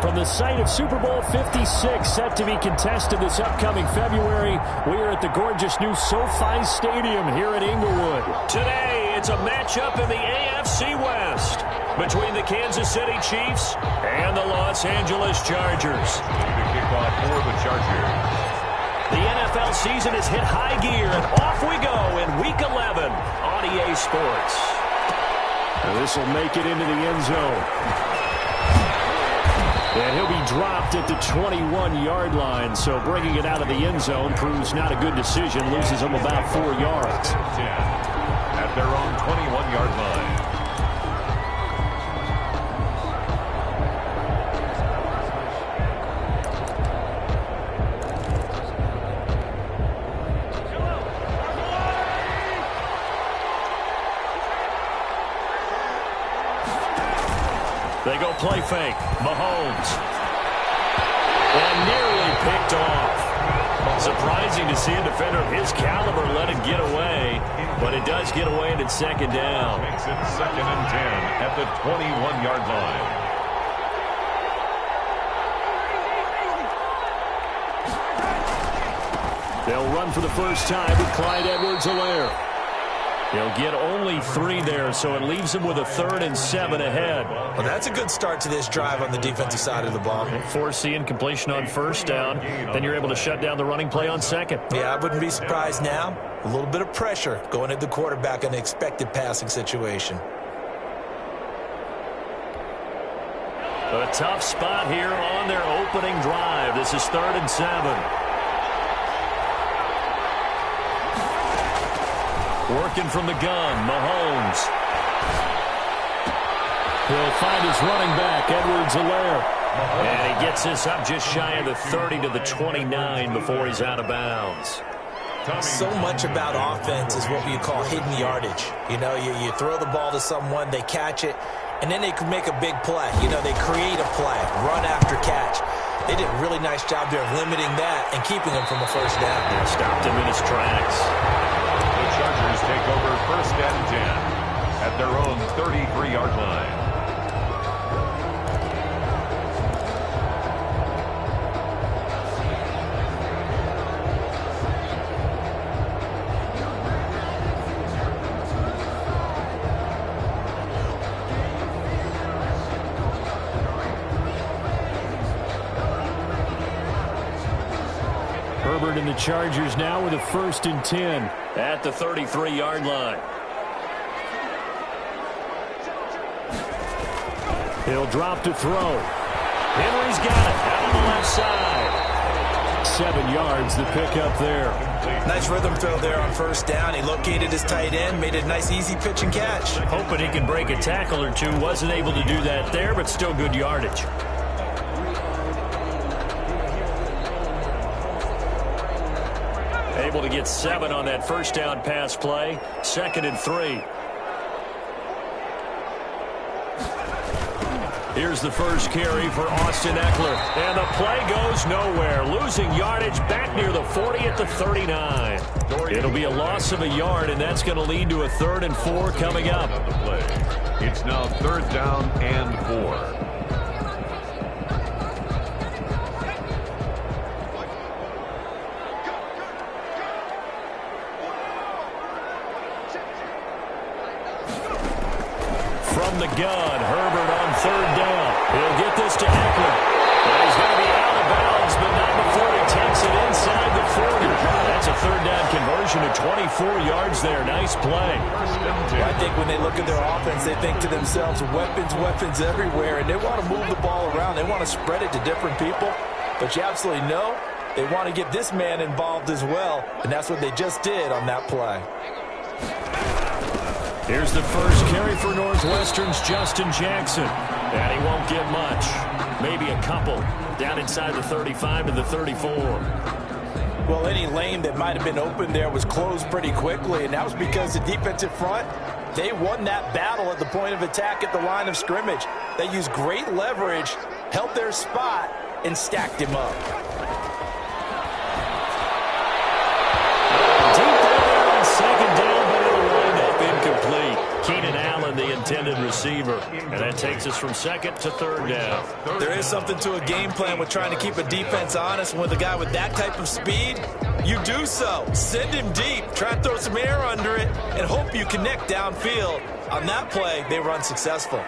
From the site of Super Bowl 56, set to be contested this upcoming February, we are at the gorgeous new SoFi Stadium here in Inglewood. Today, it's a matchup in the AFC West between the Kansas City Chiefs and the Los Angeles Chargers. The kickoff for the Chargers. The NFL season has hit high gear, and off we go in Week 11 on EA Sports. This will make it into the end zone. And he'll be dropped at the 21-yard line, so bringing it out of the end zone proves not a good decision, loses him about 4 yards. 10 at their own 21-yard line. They go play fake. Mahomes. And nearly picked off. Surprising to see a defender of his caliber let it get away, but it does get away and it's second down. Makes it 2nd and 10 at the 21-yard line. They'll run for the first time with Clyde Edwards-Helaire. He'll get only 3 there, so it leaves him with a 3rd and 7 ahead. Well, that's a good start to this drive on the defensive side of the ball. Foreseeing completion on first down, then you're able to shut down the running play on second. Yeah, I wouldn't be surprised now. A little bit of pressure going at the quarterback in an expected passing situation. A tough spot here on their opening drive. This is 3rd and 7. Working from the gun, Mahomes. He'll find his running back, Edwards-Helaire. And he gets this up just shy of the 30 to the 29 before he's out of bounds. So much about offense is what you call hidden yardage. You know, you throw the ball to someone, they catch it, and then they can make a big play. You know, they create a play, run after catch. They did a really nice job there of limiting that and keeping him from a first down. Stopped him in his tracks. Chargers take over 1st and 10 at their own 33-yard line. Herbert and the Chargers now with a 1st and 10 at the 33-yard line. He'll drop to throw. Henry's got it out on the left side. 7 yards, the pickup there. Nice rhythm throw there on first down. He located his tight end, made it a nice easy pitch and catch. Hoping he can break a tackle or two. Wasn't able to do that there, but still good yardage. Able to get 7 on that first down pass play. 2nd and 3. Here's the first carry for Austin Eckler. And the play goes nowhere. Losing yardage back near the 40 at the 39. It'll be a loss of a yard, and that's going to lead to a 3rd and 4 coming up. It's now 3rd down and 4. From the gun, Herbert on 3rd down. He'll get this to Eckler. And he's going to be out of bounds, but not before he takes it inside the 40. That's a 3rd down conversion of 24 yards there. Nice play. I think when they look at their offense, they think to themselves, weapons everywhere, and they want to move the ball around. They want to spread it to different people. But you absolutely know they want to get this man involved as well, and that's what they just did on that play. Here's the first carry for Northwestern's Justin Jackson. And he won't get much. Maybe a couple. Down inside the 35 to the 34. Well, any lane that might have been open there was closed pretty quickly, and that was because the defensive front, they won that battle at the point of attack at the line of scrimmage. They used great leverage, held their spot, and stacked him up. Deep there on 2nd down, but it'll wind up incomplete. Keenan Allen, the intended receiver. And that takes us from second to third down. There is something to a game plan with trying to keep a defense honest. With a guy with that type of speed, you do so. Send him deep. Try and throw some air under it and hope you connect downfield. On that play, they were unsuccessful.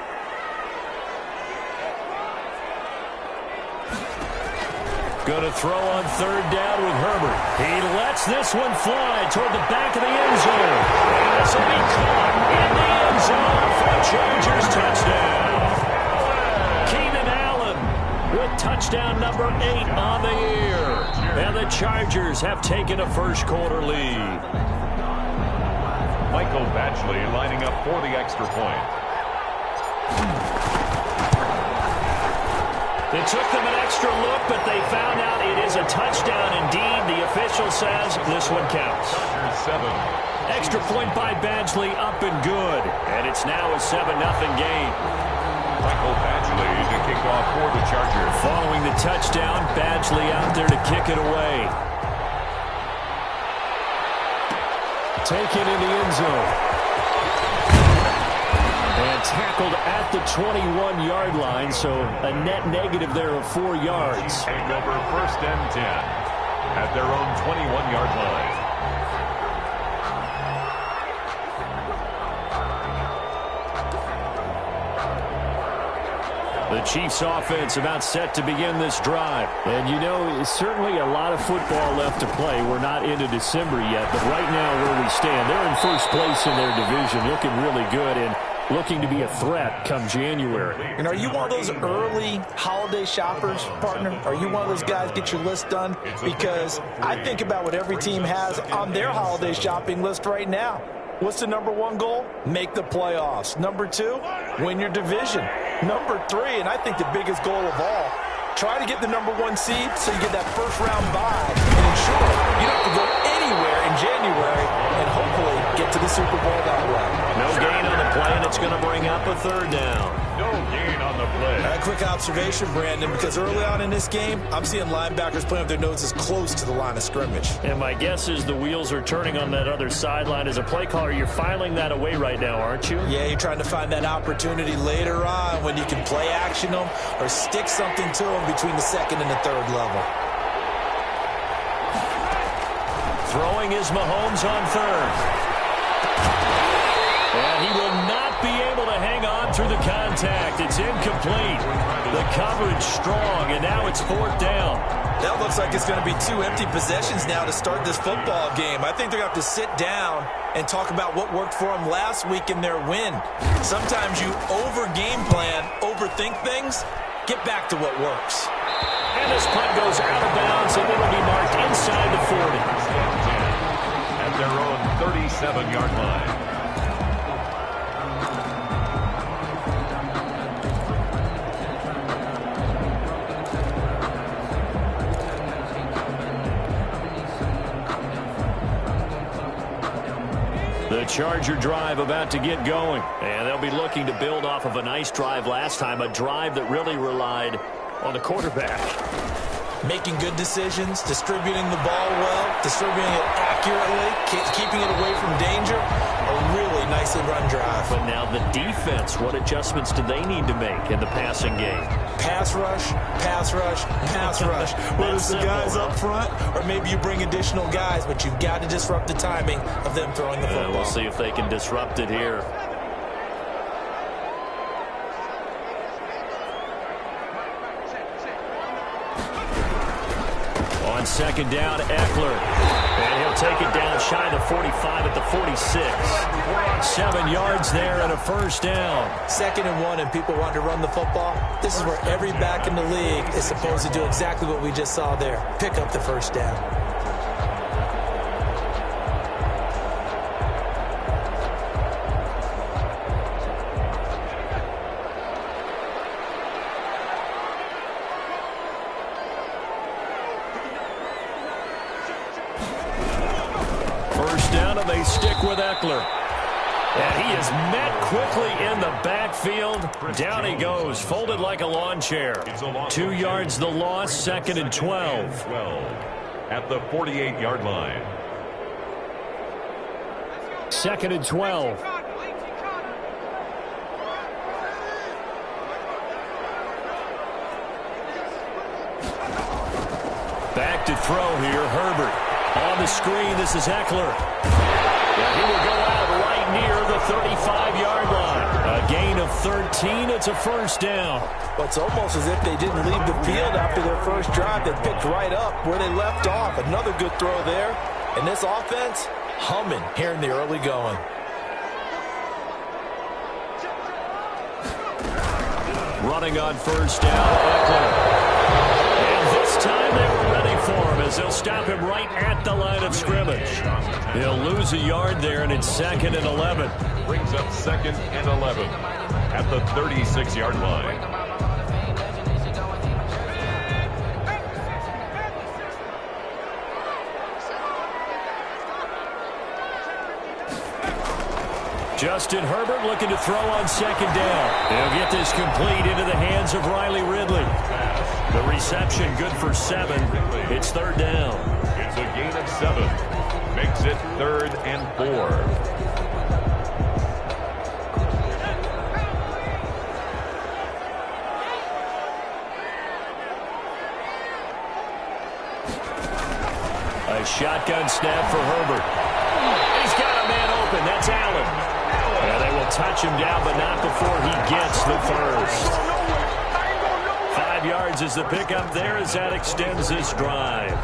Going to throw on third down with Herbert. He lets this one fly toward the back of the end zone. And this will be caught in the end zone for a Chargers touchdown. Keenan Allen with touchdown number 8 on the year. And the Chargers have taken a first quarter lead. Michael Batchley lining up for the extra point. It took them an extra look, but they found out it is a touchdown indeed. The official says this one counts. 7. Extra point by Badgley, up and good. And it's now a 7-0 game. Michael Batchley to kick off for the Chargers. Following the touchdown, Badgley out there to kick it away. Taken in the end zone. And tackled at the 21-yard line, so a net negative there of 4 yards. Take over first and 10 at their own 21-yard line. The Chiefs offense about set to begin this drive. And you know, certainly a lot of football left to play. We're not into December yet, but right now where we stand, they're in first place in their division, looking really good and looking to be a threat come January. And are you one of those early holiday shoppers, partner? Are you one of those guys get your list done? Because I think about what every team has on their holiday shopping list right now. What's the number 1 goal? Make the playoffs. Number 2, win your division. Number 3, and I think the biggest goal of all, try to get the number 1 seed so you get that first-round bye and ensure you don't have to go anywhere in January and hopefully get to the Super Bowl that way. No gain on the play, and it's going to bring up a third down. No gain on the play. A quick observation, Brandon, because early on in this game, I'm seeing linebackers playing with their noses close to the line of scrimmage. And my guess is the wheels are turning on that other sideline. As a play caller, you're filing that away right now, aren't you? Yeah, you're trying to find that opportunity later on when you can play action them or stick something to them between the second and the third level. Throwing is Mahomes on third. And he will not be able to hang on through the contact. It's incomplete. The coverage strong, and now it's 4th down. That looks like it's going to be 2 empty possessions now to start this football game. I think they're going to have to sit down and talk about what worked for them last week in their win. Sometimes you over-game plan, overthink things. Get back to what works. And this punt goes out of bounds, and it'll be marked inside the 40. At their own 37-yard line. The Charger drive about to get going. And they'll be looking to build off of a nice drive last time, a drive that really relied on the quarterback. Making good decisions, distributing the ball well, distributing it accurately, keeping it away from danger. A really nicely run drive. But now the defense, what adjustments do they need to make in the passing game? Pass rush, pass rush, pass rush. Whether it's the guys up front or maybe you bring additional guys, but you've got to disrupt the timing of them throwing the football. We'll see if they can disrupt it here. On second down, Eckler. And he'll take it down shy of the 45 at the 46. 7 yards there and a first down. 2nd and 1 and people want to run the football. This is where every back in the league is supposed to do exactly what we just saw there. Pick up the first down. First down, and they stick with Eckler. And he is met quickly in the backfield. Down he goes, folded like a lawn chair. 2 yards the loss, 2nd and 12. At the 48-yard line. 2nd and 12. to throw here. Herbert on the screen. This is Eckler. And he will go out right near the 35-yard line. A gain of 13. It's a first down. Well, it's almost as if they didn't leave the field after their first drive. They picked right up where they left off. Another good throw there. And this offense, humming here in the early going. Running on first down, Eckler. And this time they were ready for him as they'll stop him right at the line of scrimmage. He'll lose a yard there, and it's 2nd and 11. Brings up 2nd and 11 at the 36-yard line. Justin Herbert looking to throw on 2nd down. He'll get this complete into the hands of Riley Ridley. The reception good for 7. It's 3rd down. It's a gain of 7. Makes it 3rd and 4. A shotgun snap for Herbert. He's got a man open. That's Allen. And they will touch him down, but not before he gets the first. 5 yards is the pickup there as that extends this drive.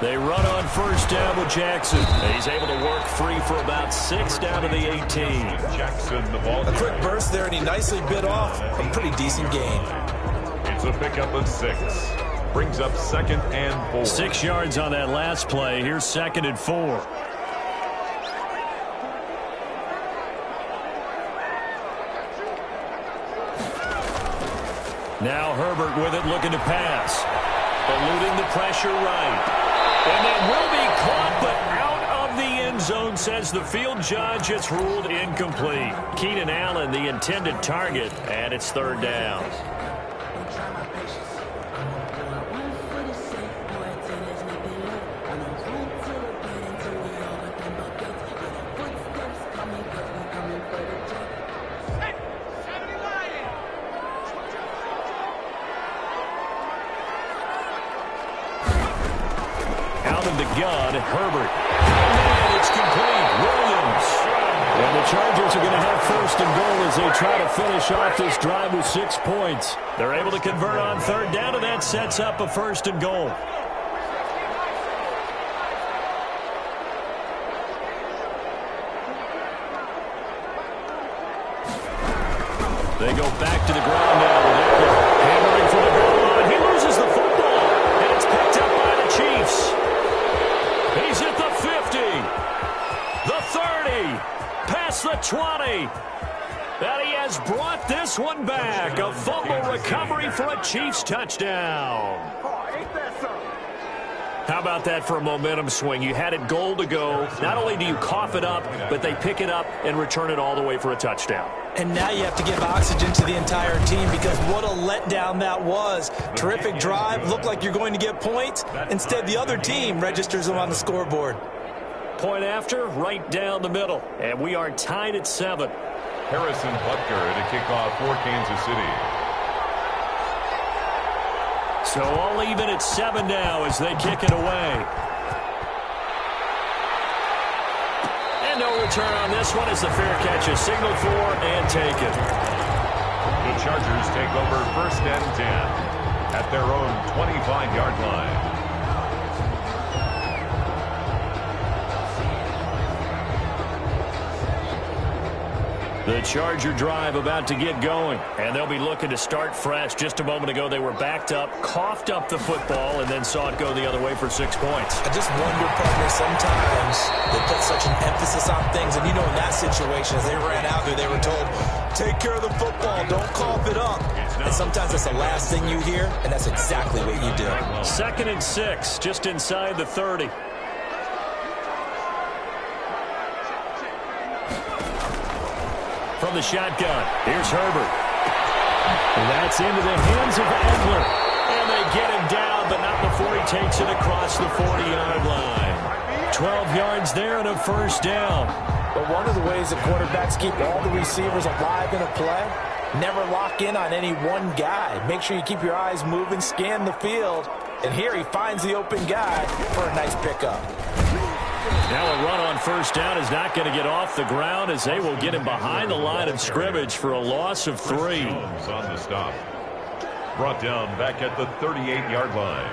They run on first down with Jackson. He's able to work free for about 6 down to the 18. Jackson, the ball. A quick burst there, and he nicely bit off a pretty decent gain. It's a pickup of 6. Brings up 2nd and 4. 6 yards on that last play. Here's 2nd and 4. Now Herbert with it, looking to pass. Eluding the pressure right. And they will be caught, but out of the end zone, says the field judge. It's ruled incomplete. Keenan Allen, the intended target, and it's 3rd down. Out of the gun, Herbert. And it's complete. Williams. And the Chargers are going to have 1st and goal as they try to finish off this drive with 6 points. They're able to convert on 3rd down, and that sets up a 1st and goal. They go back to the ground now with Eckler. Hammering for the goal line. He loses the football, and it's picked up by the Chiefs. He's at the 50, the 30, past the 20. And he has brought this one back. A fumble recovery for a Chiefs touchdown. How about that for a momentum swing? You had it goal to go. Not only do you cough it up, but they pick it up and return it all the way for a touchdown. And now you have to give oxygen to the entire team because what a letdown that was. Terrific drive. Looked like you're going to get points. Instead, the other team registers them on the scoreboard. Point after, right down the middle. And we are tied at 7. Harrison Butker to kick off for Kansas City. So all even at 7 now as they kick it away. And no return on this one as the fair catch is signaled for and taken. The Chargers take over 1st and 10 at their own 25-yard line. The Charger drive about to get going, and they'll be looking to start fresh. Just a moment ago, they were backed up, coughed up the football, and then saw it go the other way for 6 points. I just wonder, partner, sometimes they put such an emphasis on things, and you know in that situation, as they ran out there, they were told, take care of the football, don't cough it up. And sometimes that's the last thing you hear, and that's exactly what you do. 2nd and 6, just inside the 30. From the shotgun, here's Herbert. And that's into the hands of Eckler. And they get him down, but not before he takes it across the 40-yard line. 12 yards there and a first down. But one of the ways that quarterbacks keep all the receivers alive in a play, never lock in on any one guy. Make sure you keep your eyes moving, scan the field. And here he finds the open guy for a nice pickup. Now a run on first down is not going to get off the ground as they will get him behind the line of scrimmage for a loss of 3. On the stop. Brought down back at the 38-yard line.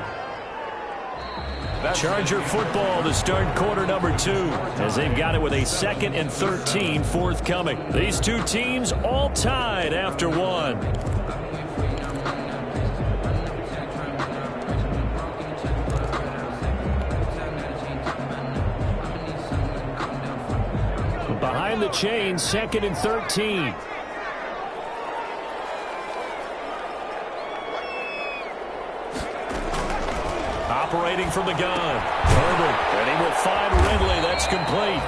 Charger football to start quarter number 2 as they've got it with a 2nd and 13 forthcoming. These two teams all tied after 1. Behind the chain, 2nd and 13. Operating from the gun. Herbert, and he will find Ridley. That's complete.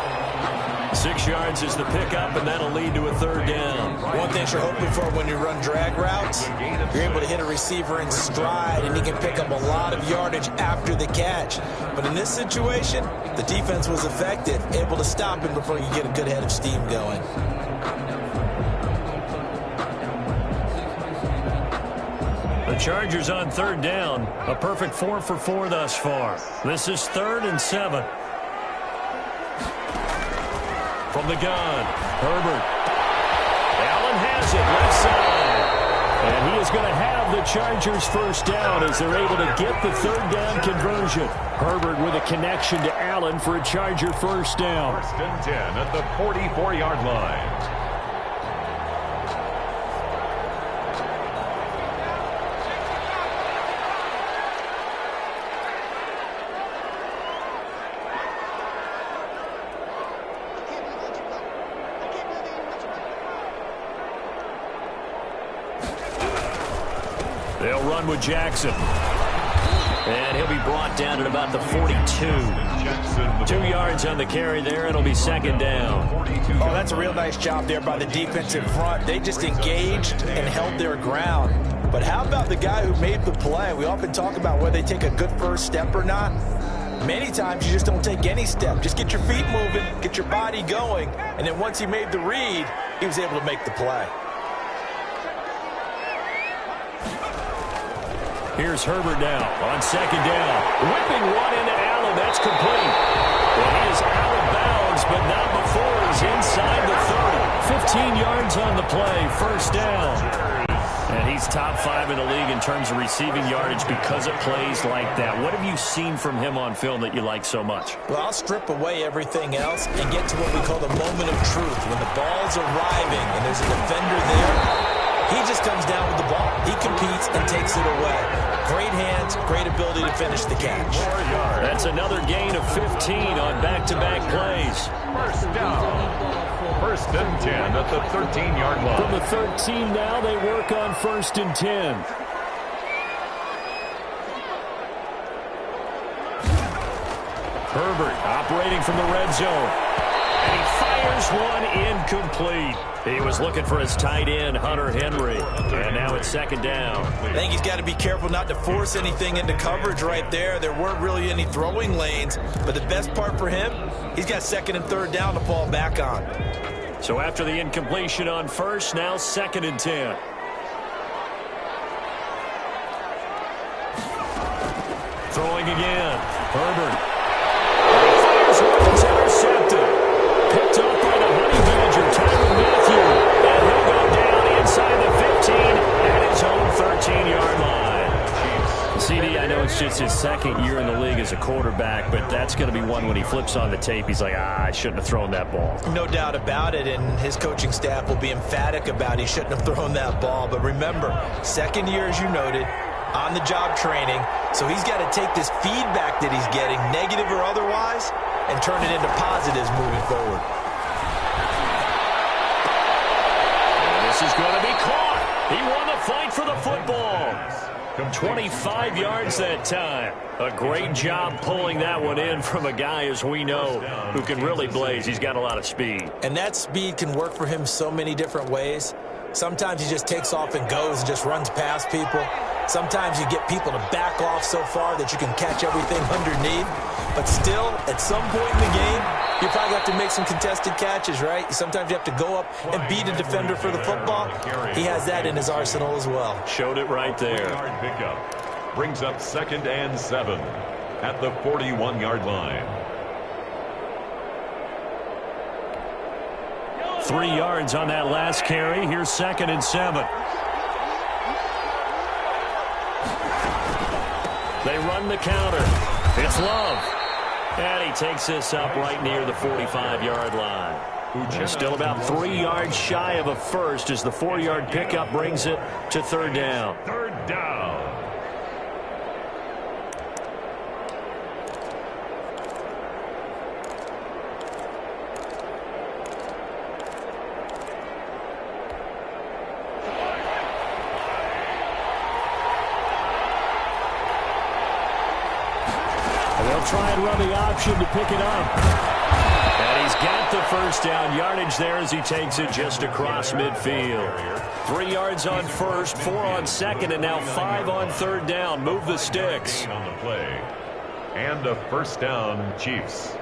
6 yards is the pickup, and that'll lead to a 3rd down. One thing you're hoping for when you run drag routes, you're able to hit a receiver in stride, and he can pick up a lot of yardage after the catch. But in this situation, the defense was effective, able to stop him before you get a good head of steam going. The Chargers on 3rd down. A perfect 4 for 4 thus far. This is 3rd and 7. From the gun, Herbert. Allen has it, left side. And he is going to have the Chargers first down as they're able to get the 3rd down conversion. Herbert with a connection to Allen for a Charger first down. 1st and 10 at the 44-yard line. They'll run with Jackson. And he'll be brought down at about the 42. 2 yards on the carry there. It'll be 2nd down. Oh, that's a real nice job there by the defensive front. They just engaged and held their ground. But how about the guy who made the play? We often talk about whether they take a good first step or not. Many times you just don't take any step. Just get your feet moving, get your body going. And then once he made the read, he was able to make the play. Here's Herbert now on 2nd down. Whipping one into Allen. That's complete. Well, he is out of bounds, but not before he's inside the 30. 15 yards on the play. First down. And he's top 5 in the league in terms of receiving yardage because it plays like that. What have you seen from him on film that you like so much? Well, I'll strip away everything else and get to what we call the moment of truth. When the ball's arriving and there's a defender there, he just comes down with the ball. He competes and takes it away. Great hands, great ability to finish the catch. That's another gain of 15 on back-to-back plays. 1st down. 1st and 10 at the 13-yard line. From the 13 now, they work on 1st and 10. Herbert operating from the red zone. And he fires one incomplete. He was looking for his tight end, Hunter Henry. And now it's 2nd down. I think he's got to be careful not to force anything into coverage right there. There weren't really any throwing lanes. But the best part for him, he's got 2nd and 3rd down to fall back on. So after the incompletion on 1st, now 2nd and 10. Throwing again. Herbert. Fires one. It's intercepted. Picked up by the Honey Badger, Tyrann Mathieu. And he'll go down inside the 15 at his own 13-yard line. CD, I know it's just his 2nd year in the league as a quarterback, but that's going to be one when he flips on the tape, he's like, I shouldn't have thrown that ball. No doubt about it, and his coaching staff will be emphatic about he shouldn't have thrown that ball. But remember, 2nd year, as you noted, on-the-job training, so he's got to take this feedback that he's getting, negative or otherwise, and turn it into positives moving forward. And this is going to be caught. He won the fight for the football. 25 yards that time. A great job pulling that one in from a guy, as we know, who can really blaze. He's got a lot of speed. And that speed can work for him so many different ways. Sometimes he just takes off and goes and just runs past people. Sometimes you get people to back off so far that you can catch everything underneath. But still, at some point in the game, you probably have to make some contested catches, right? Sometimes you have to go up and beat a defender for the football. He has that in his arsenal as well. Showed it right there. Pickup brings up 2nd and 7 at the 41-yard line. 3 yards on that last carry. Here's 2nd and 7. They run the counter. It's Love. And he takes this up right near the 45-yard line. Just still about 3 yards shy of a first as the 4-yard pickup brings it to 3rd down. 3rd down. Try and run the option to pick it up. And he's got the 1st down yardage there as he takes it just across midfield. 3 yards on 1st, 4 on 2nd, and now 5 on 3rd down. Move the sticks. On the play. And a 1st down, Chiefs.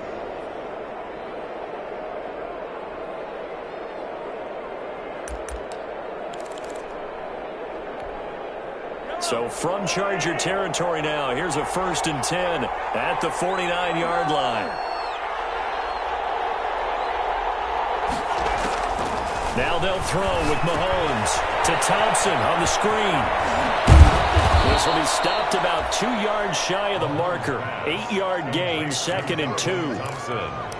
So from Charger territory now, here's a 1st and 10 at the 49-yard line. Now they'll throw with Mahomes to Thompson on the screen. This will be stopped about 2 yards shy of the marker. 8-yard gain, 2nd and 2.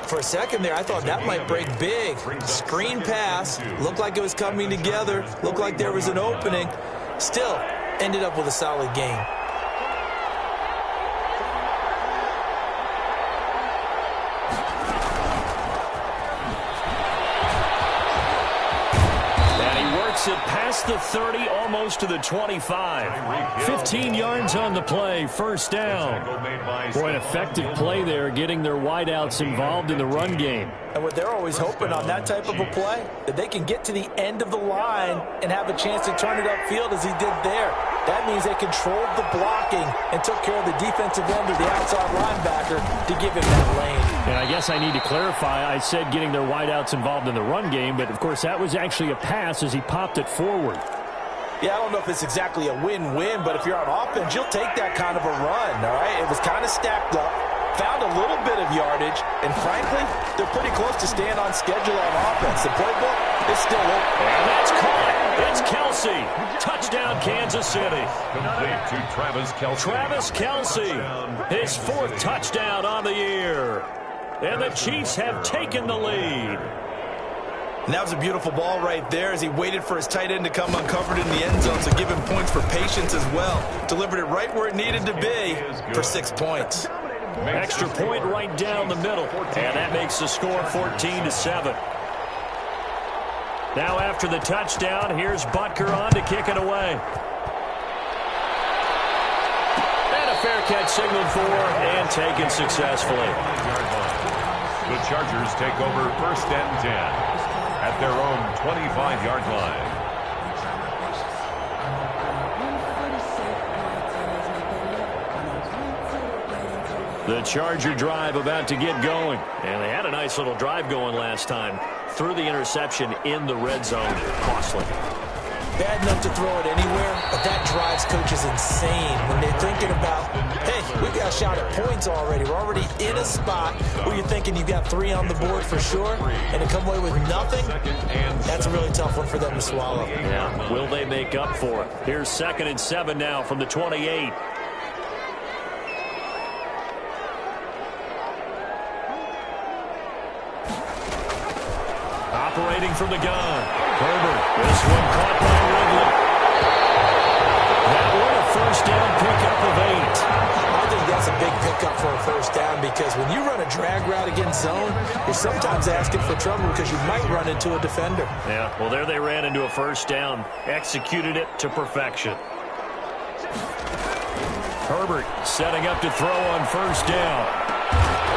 For a second there, I thought that might break big. Screen pass. Looked like it was coming together. Looked like there was an opening. Still, ended up with a solid game. And he works it past the 30, almost to the 25. 15 yards on the play, 1st down. Boy, an effective play there, getting their wideouts involved in the run game. And what they're always hoping on that type of a play, that they can get to the end of the line and have a chance to turn it upfield as he did there. That means they controlled the blocking and took care of the defensive end or the outside linebacker to give him that lane. And I guess I need to clarify, I said getting their wideouts involved in the run game, but of course that was actually a pass as he popped it forward. Yeah, I don't know if it's exactly a win-win, but if you're on offense, you'll take that kind of a run, all right? It was kind of stacked up, found a little bit of yardage, and frankly, they're pretty close to staying on schedule on offense. The playbook is still open. And that's caught. It's Kelsey. Touchdown, Kansas City. Complete to Travis Kelce. Travis Kelce, his 4th touchdown on the year. And the Chiefs have taken the lead. And that was a beautiful ball right there as he waited for his tight end to come uncovered in the end zone, so give him points for patience as well. Delivered it right where it needed to be for 6 points. Extra point right down the middle, and that makes the score 14-7. Now after the touchdown, here's Butker on to kick it away. And a fair catch signaled for and taken successfully. The Chargers take over 1st and 10 at their own 25-yard line. The Charger drive about to get going. And they had a nice little drive going last time. Threw the interception in the red zone. Costly. Bad enough to throw it anywhere, but that drives coaches insane when they're thinking about, hey, we got a shot at points already. We're already in a spot where you're thinking you've got 3 on the board for sure, and to come away with nothing, that's a really tough one for them to swallow. Yeah, will they make up for it? Here's 2nd and 7 now from the 28. Operating from the gun. Herbert. This one caught by Ridley. That one a 1st down pickup of 8. I think that's a big pickup for a 1st down because when you run a drag route against zone, you're sometimes asking for trouble because you might run into a defender. Yeah, well, there they ran into a 1st down. Executed it to perfection. Herbert setting up to throw on 1st down.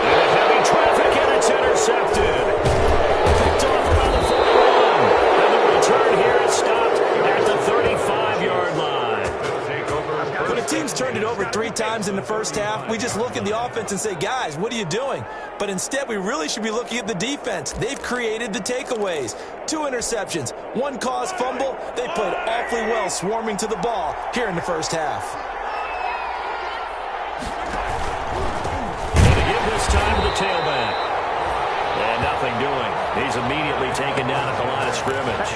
And heavy traffic, and it's intercepted. Picked off by the 41. And the return here is stopped at the 35-yard line. They'll take over times in the first half, we just look at the offense and say, guys, what are you doing? But instead, we really should be looking at the defense. They've created the takeaways. 2 interceptions, 1 caused fumble. They played awfully well swarming to the ball here in the first half. And to give this time to the tailback. And nothing doing. He's immediately taken down at the line of scrimmage.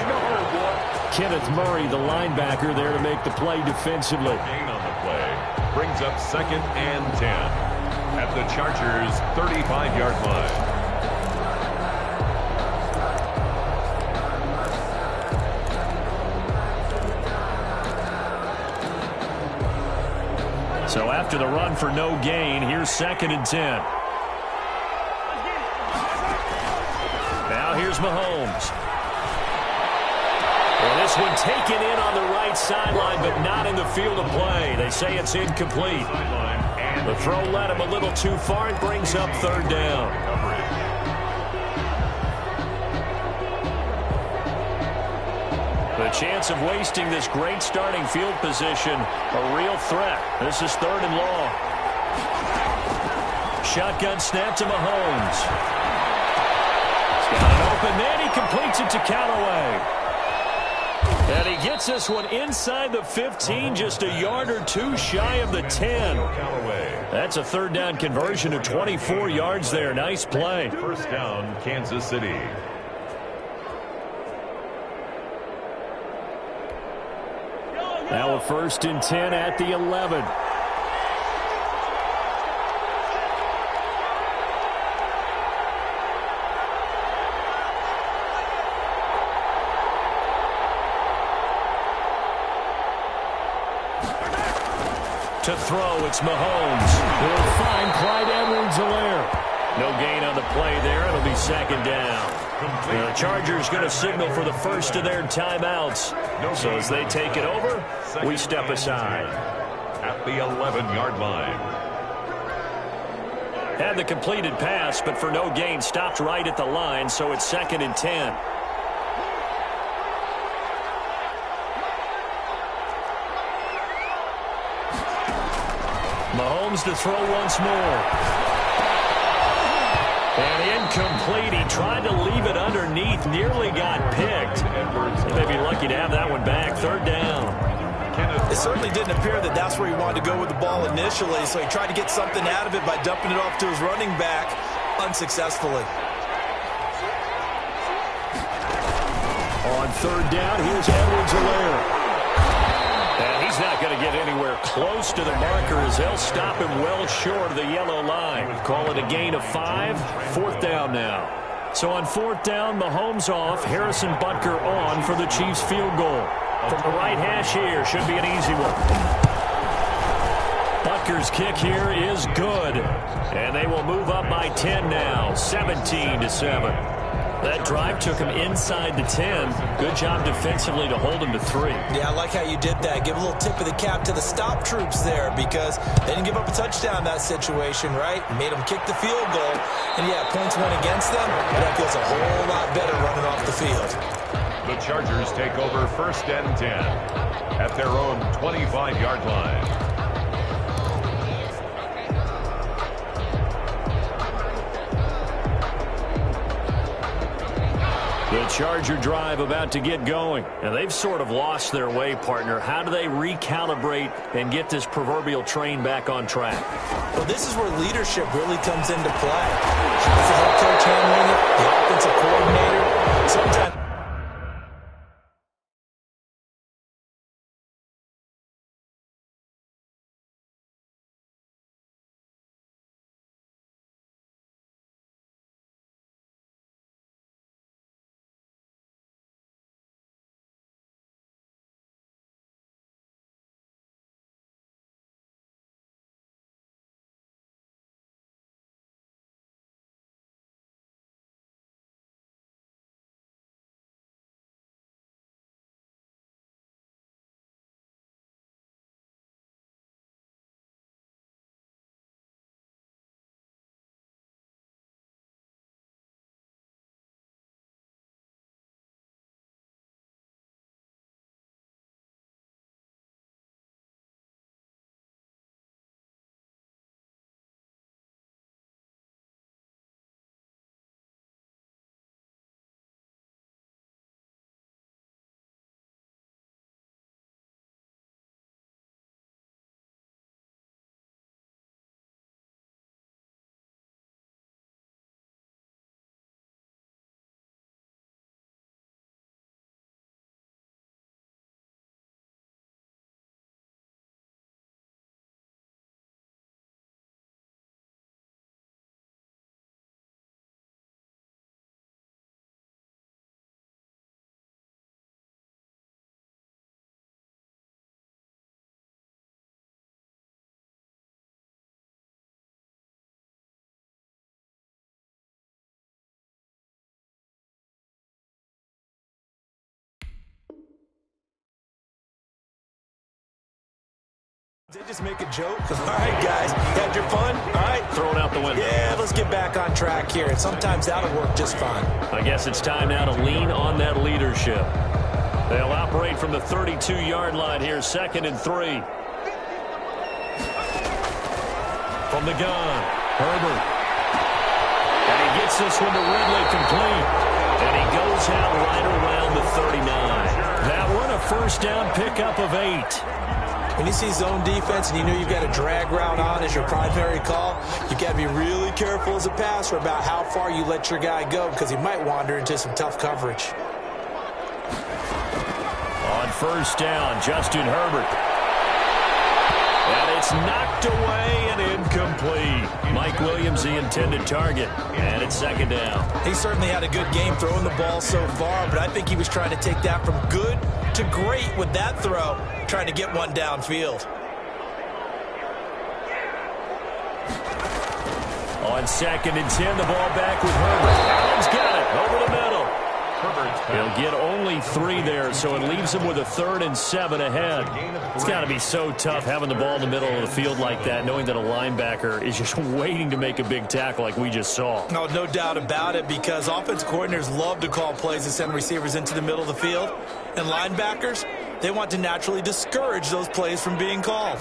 Kenneth Murray, the linebacker, there to make the play defensively. Gain on the play brings up 2nd and 10 at the Chargers' 35-yard line. So after the run for no gain, here's 2nd and 10. Now here's Mahomes. Well, this one taken in on the right sideline, but not in the field of play. They say it's incomplete. The throw led him a little too far and brings up 3rd down. The chance of wasting this great starting field position, a real threat. This is 3rd and long. Shotgun snap to Mahomes. He's got it open, then he completes it to Callaway. And he gets this one inside the 15, just a yard or 2 shy of the 10. That's a 3rd down conversion of 24 yards there. Nice play. 1st down, Kansas City. Now a 1st and 10 at the 11. To throw, it's Mahomes. He'll find Clyde Edwards-Helaire. No gain on the play there. It'll be 2nd down. The Chargers going to signal for the first of their timeouts. So as they take it over, we step aside. At the 11-yard line. Had the completed pass, but for no gain, stopped right at the line, so it's 2nd and 10. Mahomes to throw once more. And incomplete. He tried to leave it underneath. Nearly got picked. He may be lucky to have that one back. 3rd down. It certainly didn't appear that that's where he wanted to go with the ball initially, so he tried to get something out of it by dumping it off to his running back unsuccessfully. On 3rd down, here's Edwards-Helaire. And he's not going to get anywhere close to the marker as they'll stop him well short of the yellow line. Call it a gain of 5. 4th down now. So on 4th down, Mahomes off. Harrison Butker on for the Chiefs field goal. From the right hash here, should be an easy one. Butker's kick here is good. And they will move up by 10 now. 17-7. That drive took him inside the 10. Good job defensively to hold him to 3. Yeah, I like how you did that. Give a little tip of the cap to the stop troops there because they didn't give up a touchdown in that situation, right? Made them kick the field goal. And, yeah, points went against them, but that feels a whole lot better running off the field. The Chargers take over 1st and 10 at their own 25-yard line. The Charger drive about to get going. And they've sort of lost their way, partner. How do they recalibrate and get this proverbial train back on track? Well, this is where leadership really comes into play. How's the head coach handling it? The offensive coordinator? Sometimes They just make a joke. All right, guys, you had your fun? All right. Throw it out the window. Yeah, let's get back on track here. And sometimes that'll work just fine. I guess it's time now to lean on that leadership. They'll operate from the 32-yard line here, 2nd and 3. From the gun, Herbert. And he gets this one to Ridley complete. And he goes out right around the 39. That one a first down pickup of 8. When you see zone defense and you know you've got a drag route on as your primary call, you've got to be really careful as a passer about how far you let your guy go because he might wander into some tough coverage. On first down, Justin Herbert. And it's knocked away and incomplete. Mike Williams, the intended target. And it's 2nd down. He certainly had a good game throwing the ball so far, but I think he was trying to take that from good to great with that throw, trying to get one downfield. On 2nd and 10, the ball back with Herbert. Allen's got it over the middle. He'll get only 3 there, so it leaves him with a 3rd and 7 ahead. It's got to be so tough having the ball in the middle of the field like that, knowing that a linebacker is just waiting to make a big tackle like we just saw. No doubt about it, because offensive coordinators love to call plays and send receivers into the middle of the field. And linebackers, they want to naturally discourage those plays from being called.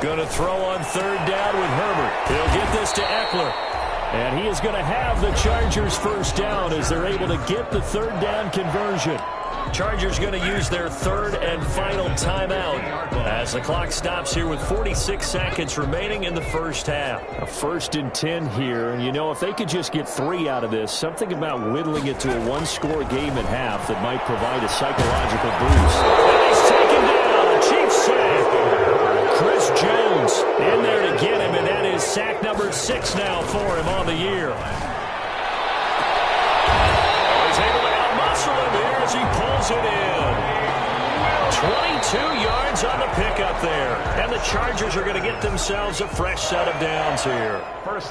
Going to throw on 3rd down with Herbert. He'll get this to Eckler. And he is going to have the Chargers first down as they're able to get the 3rd down conversion. Chargers going to use their 3rd and final timeout as the clock stops here with 46 seconds remaining in the first half. A 1st and 10 here. And, you know, if they could just get 3 out of this, something about whittling it to a 1-score game at half that might provide a psychological boost. And he's taken down. The Chiefs say Chris Jones in there to get him, and that is sack number 6 now for him on the year. He's able to out-muscle him here as he pulls it in. 22 yards on the pickup there. And the Chargers are going to get themselves a fresh set of downs here.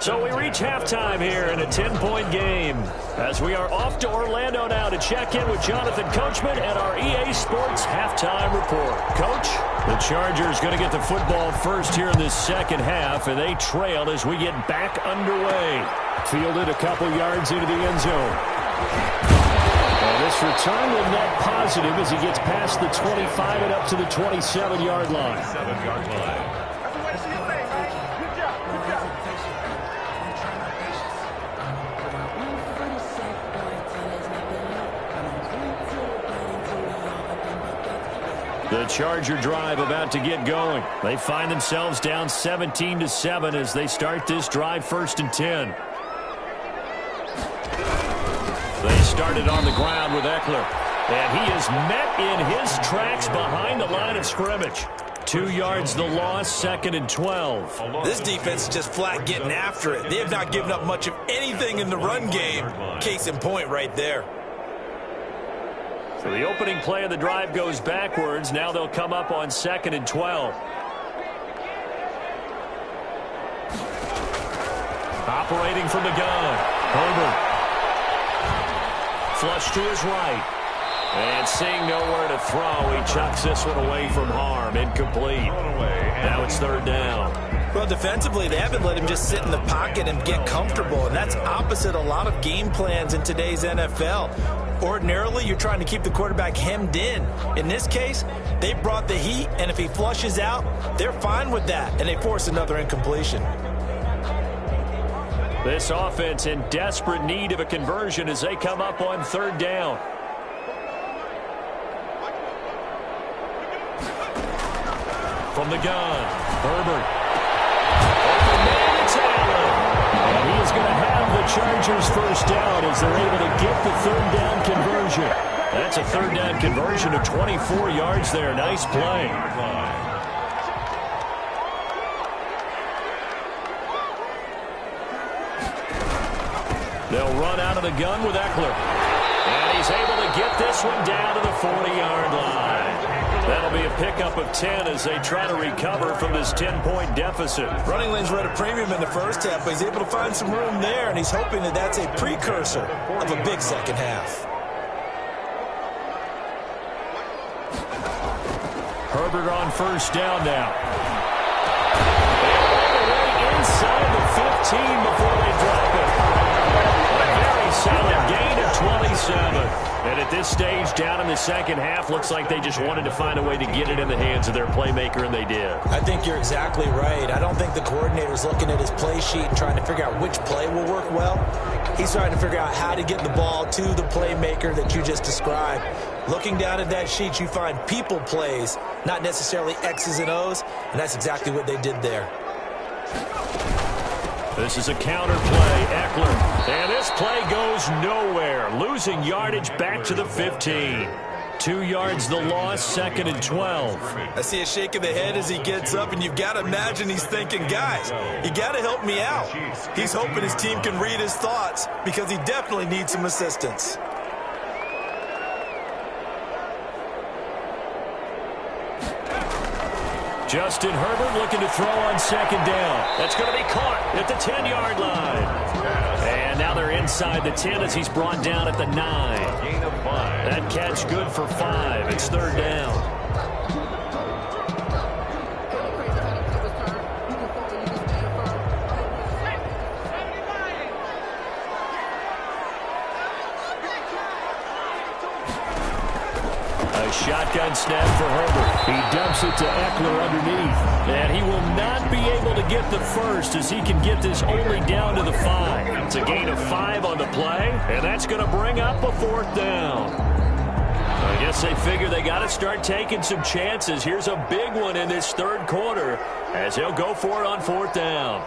So we reach halftime here in a 10-point game as we are off to Orlando now to check in with Jonathan Coachman at our EA Sports halftime report. Coach, the Chargers going to get the football first here in this second half, and they trail as we get back underway. Fielded a couple yards into the end zone. And this return will net positive as he gets past the 25 and up to the 27-yard line. 7-yard line. The Charger drive about to get going. They find themselves down 17-7 as they start this drive 1st and 10. They started on the ground with Eckler, and he is met in his tracks behind the line of scrimmage. 2 yards the loss, 2nd and 12. This defense is just flat getting after it. They have not given up much of anything in the run game. Case in point right there. So the opening play of the drive goes backwards. Now they'll come up on 2nd and 12. Operating from the gun, Herbert. Flush to his right. And seeing nowhere to throw, he chucks this one away from harm. Incomplete. Now it's 3rd down. Well, defensively, they haven't let him just sit in the pocket and get comfortable, and that's opposite a lot of game plans in today's NFL. Ordinarily, you're trying to keep the quarterback hemmed in. In this case, they brought the heat, and if he flushes out, they're fine with that, and they force another incompletion. This offense in desperate need of a conversion as they come up on 3rd down. From the gun, Herbert. Open man, it's Allen. And he is going to have the Chargers first down as they're able to get the 3rd down conversion. That's a 3rd down conversion of 24 yards there. Nice play. They'll run out of the gun with Eckler. And he's able to get this one down to the 40-yard line. That'll be a pickup of 10 as they try to recover from this 10-point deficit. Running lanes were at a premium in the first half, but he's able to find some room there, and he's hoping that that's a precursor of a big second half. Herbert Herbert on first down now. All the way inside the 15 before they drop it. A very solid gain of 27. And at this stage, down in the second half, looks like they just wanted to find a way to get it in the hands of their playmaker, and they did. I think you're exactly right. I don't think the coordinator's looking at his play sheet and trying to figure out which play will work well. He's trying to figure out how to get the ball to the playmaker that you just described. Looking down at that sheet, you find people plays, not necessarily X's and O's, and that's exactly what they did there. This is a counter play, Eckler. And this play goes nowhere. Losing yardage back to the 15. 2 yards the loss, 2nd and 12. I see a shake of the head as he gets up, and you've got to imagine he's thinking, guys, you got to help me out. He's hoping his team can read his thoughts because he definitely needs some assistance. Justin Herbert looking to throw on 2nd down. That's going to be caught at the 10-yard line. And now they're inside the 10 as he's brought down at the 9. Gain of 5. That catch good for 5. It's 3rd down. Shotgun snap for Herbert. He dumps it to Eckler underneath. And he will not be able to get the first as he can get this only down to the 5. It's a gain of 5 on the play, and that's going to bring up a 4th down. I guess they figure they got to start taking some chances. Here's a big one in this 3rd quarter as he'll go for it on 4th down.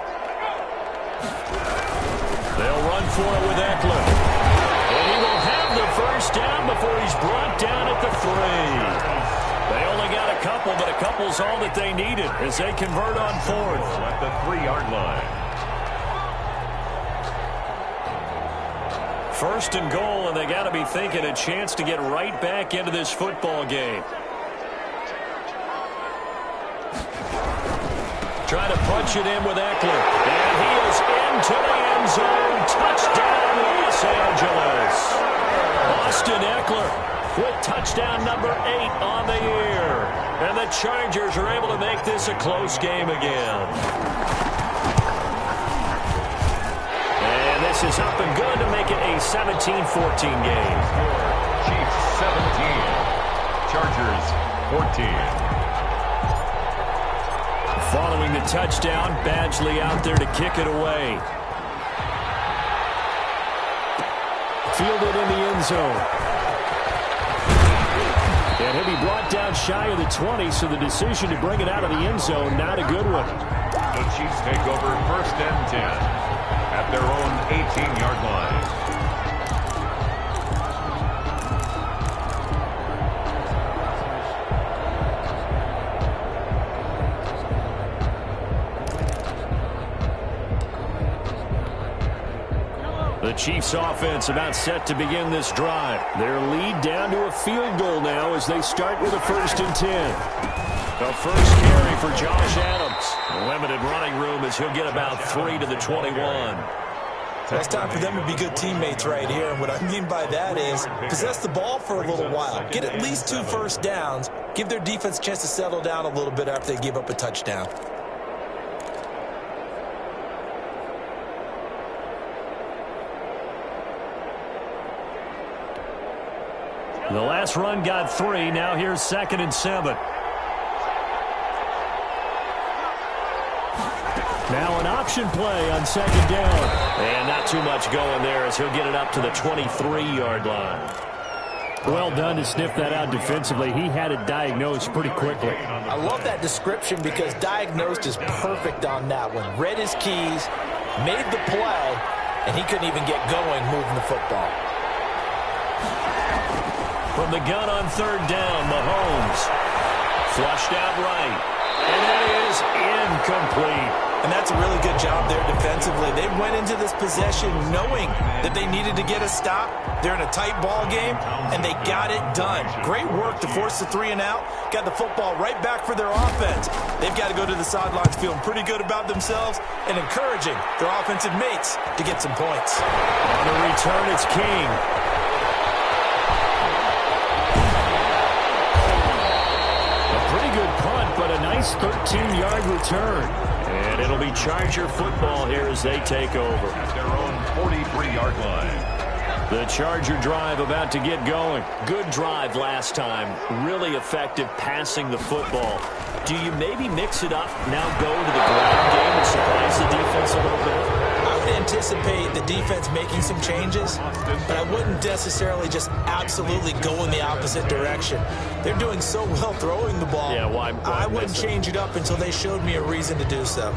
They'll run for it with Eckler. And he will have the first down before he's brought down at the 3. They only got a couple, but a couple's all that they needed as they convert on 4th. At the 3-yard line. 1st and goal, and they got to be thinking a chance to get right back into this football game. Trying to punch it in with Eckler. And he is into the end zone. Touchdown, Los Angeles. Austin Eckler with touchdown number 8 on the year. And the Chargers are able to make this a close game again. And this is up and good to make it a 17-14 game. Chiefs 17. Chargers 14. Following the touchdown, Badgley out there to kick it away. Fielded in the end zone. And he'll be brought down shy of the 20, so the decision to bring it out of the end zone, not a good one. The Chiefs take over 1st and 10 at their own 18-yard line. The Chiefs offense about set to begin this drive. Their lead down to a field goal now as they start with a 1st and 10. The first carry for Josh Adams. Limited running room as he'll get about 3 to the 21. It's time for them to be good teammates right here. And what I mean by that is possess the ball for a little while. Get at least 2 first downs. Give their defense a chance to settle down a little bit after they give up a touchdown. The last run got 3. Now here's 2nd and 7. Now an option play on 2nd down. And not too much going there as he'll get it up to the 23-yard line. Well done to sniff that out defensively. He had it diagnosed pretty quickly. I love that description because diagnosed is perfect on that one. Read his keys, made the play, and he couldn't even get going moving the football. From the gun on 3rd down, Mahomes flushed out right. And that is incomplete. And that's a really good job there defensively. They went into this possession knowing that they needed to get a stop. They're in a tight ball game, and they got it done. Great work to force the 3 and out. Got the football right back for their offense. They've got to go to the sidelines feeling pretty good about themselves and encouraging their offensive mates to get some points. On the return, it's King. Pretty good nice 13-yard return. And it'll be Charger football here as they take over. At their own 43-yard line. The Charger drive about to get going. Good drive last time. Really effective passing the football. Do you maybe mix it up, now go to the ground game and surprise the defense a little bit? I would anticipate the defense making some changes, but I wouldn't necessarily just absolutely go in the opposite direction. They're doing so well throwing the ball. Yeah, why I wouldn't change it up until they showed me a reason to do so.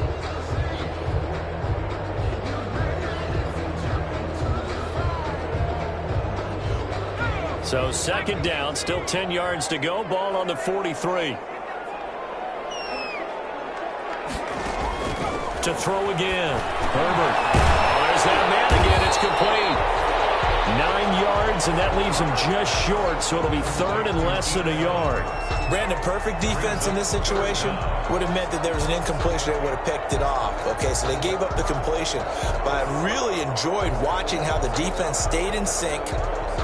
So second down, still 10 yards to go. Ball on the 43. To throw again. Herbert. Oh, there's that man again. It's complete. 9 yards, and that leaves him just short, so it'll be third and less than a yard. Brandon, perfect defense in this situation would have meant that there was an incompletion. They would have picked it off. Okay, so they gave up the completion. But I really enjoyed watching how the defense stayed in sync,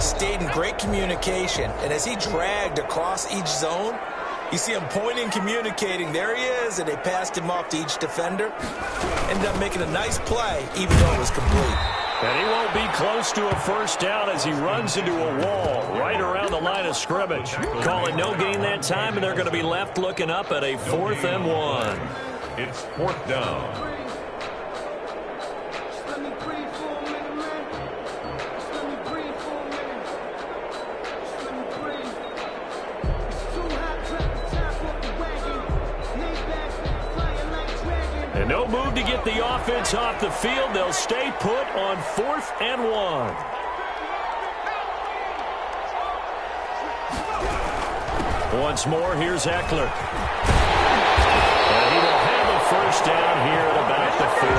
stayed in great communication, and as he dragged across each zone, you see him pointing, communicating. There he is, and they passed him off to each defender. Ended up making a nice play, even though it was complete. And he won't be close to a first down as he runs into a wall right around the line of scrimmage. Call it no gain that time, and they're going to be left looking up at a 4th and 1. It's 4th down. And no move to get the offense off the field. They'll stay put on 4th and 1. Once more, here's Eckler. And he will have a first down here at about the 40.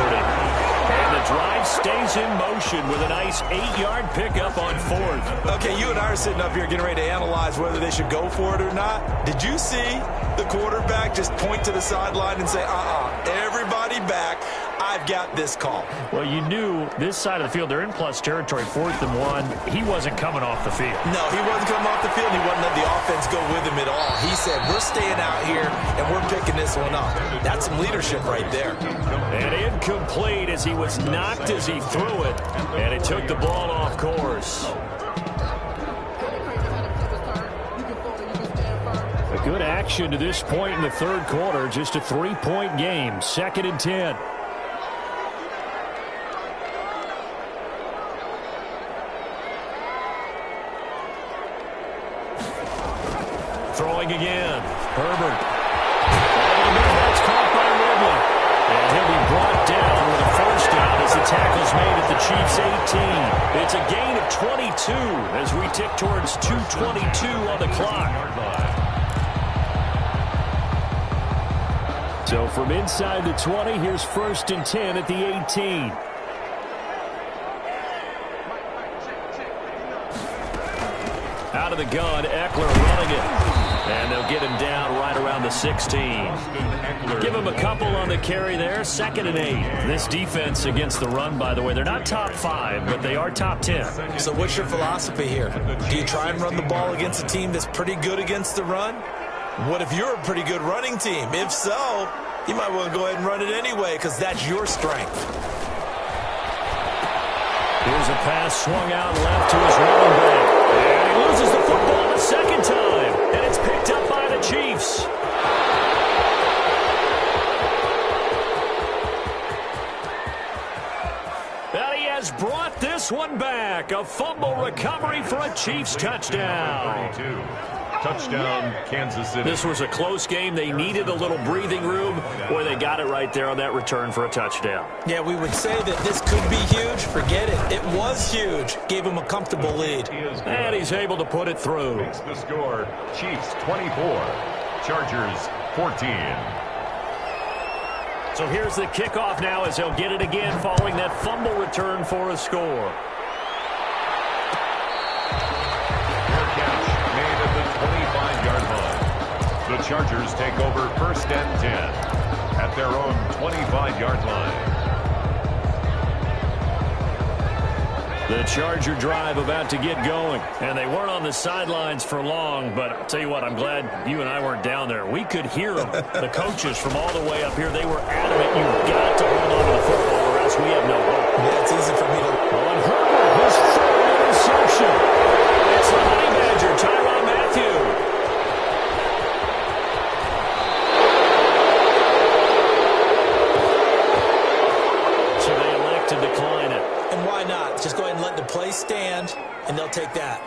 And the drive stays in motion with a nice 8-yard pickup on 4th. Okay, you and I are sitting up here getting ready to analyze whether they should go for it or not. Did you see the quarterback just point to the sideline and say, everybody back, I've got this call? Well, you knew this side of the field, they're in plus territory, 4th and 1. He wasn't coming off the field. No, he wasn't coming off the field. He wasn't letting the offense go with him at all. He said, we're staying out here, and we're picking this one up. That's some leadership right there. And incomplete as he was knocked as he threw it, and it took the ball off course. A good action to this point in the third quarter. Just a 3-point game. 2nd and 10. Throwing again. Herbert. That's caught by Ridley. And he'll be brought down with a first down as the tackle's made at the Chiefs' 18. It's a gain of 22 as we tick towards 2:22 on the clock. So from inside the 20, here's 1st and 10 at the 18. Out of the gun, Eckler running it. And they'll get him down right around the 16. Give him a couple on the carry there. 2nd and 8. This defense against the run, by the way, they're not top 5, but they are top 10. So what's your philosophy here? Do you try and run the ball against a team that's pretty good against the run? What if you're a pretty good running team? If so, you might want to go ahead and run it anyway because that's your strength. Here's a pass swung out left to his running back. And he loses the football a second time. And it's picked up by the Chiefs. And he has brought this one back. A fumble recovery for a Chiefs touchdown. 32. Touchdown, Kansas City. This was a close game. They needed a little breathing room. Boy, they got it right there on that return for a touchdown. Yeah, we would say that this could be huge. Forget it. It was huge. Gave him a comfortable lead. And he's able to put it through. Makes the score, Chiefs 24, Chargers 14. So here's the kickoff now as he'll get it again following that fumble return for a score. Made at the 25-yard line. The Chargers take over 1st and 10 at their own 25-yard line. The Charger drive about to get going. And they weren't on the sidelines for long, but I'll tell you what, I'm glad you and I weren't down there. We could hear them. The coaches from all the way up here, they were adamant, you've got to hold on to the football or else we have no hope. Yeah, it's easy for me to... On Herbert, his third interception. It's the Honey Badger, Tyrann Mathieu. So they elect to decline it. And why not? Just go ahead and let the play stand, and they'll take that.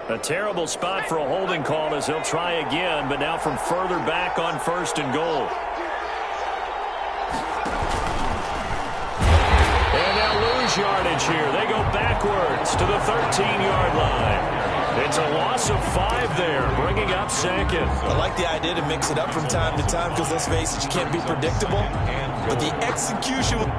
A terrible spot for a holding call as they'll try again, but now from further back on 1st and goal. And they'll lose yardage here. They go backwards to the 13-yard line. It's a loss of 5 there, bringing up 2nd. I like the idea to mix it up from time to time because, let's face it, you can't be predictable. But the execution...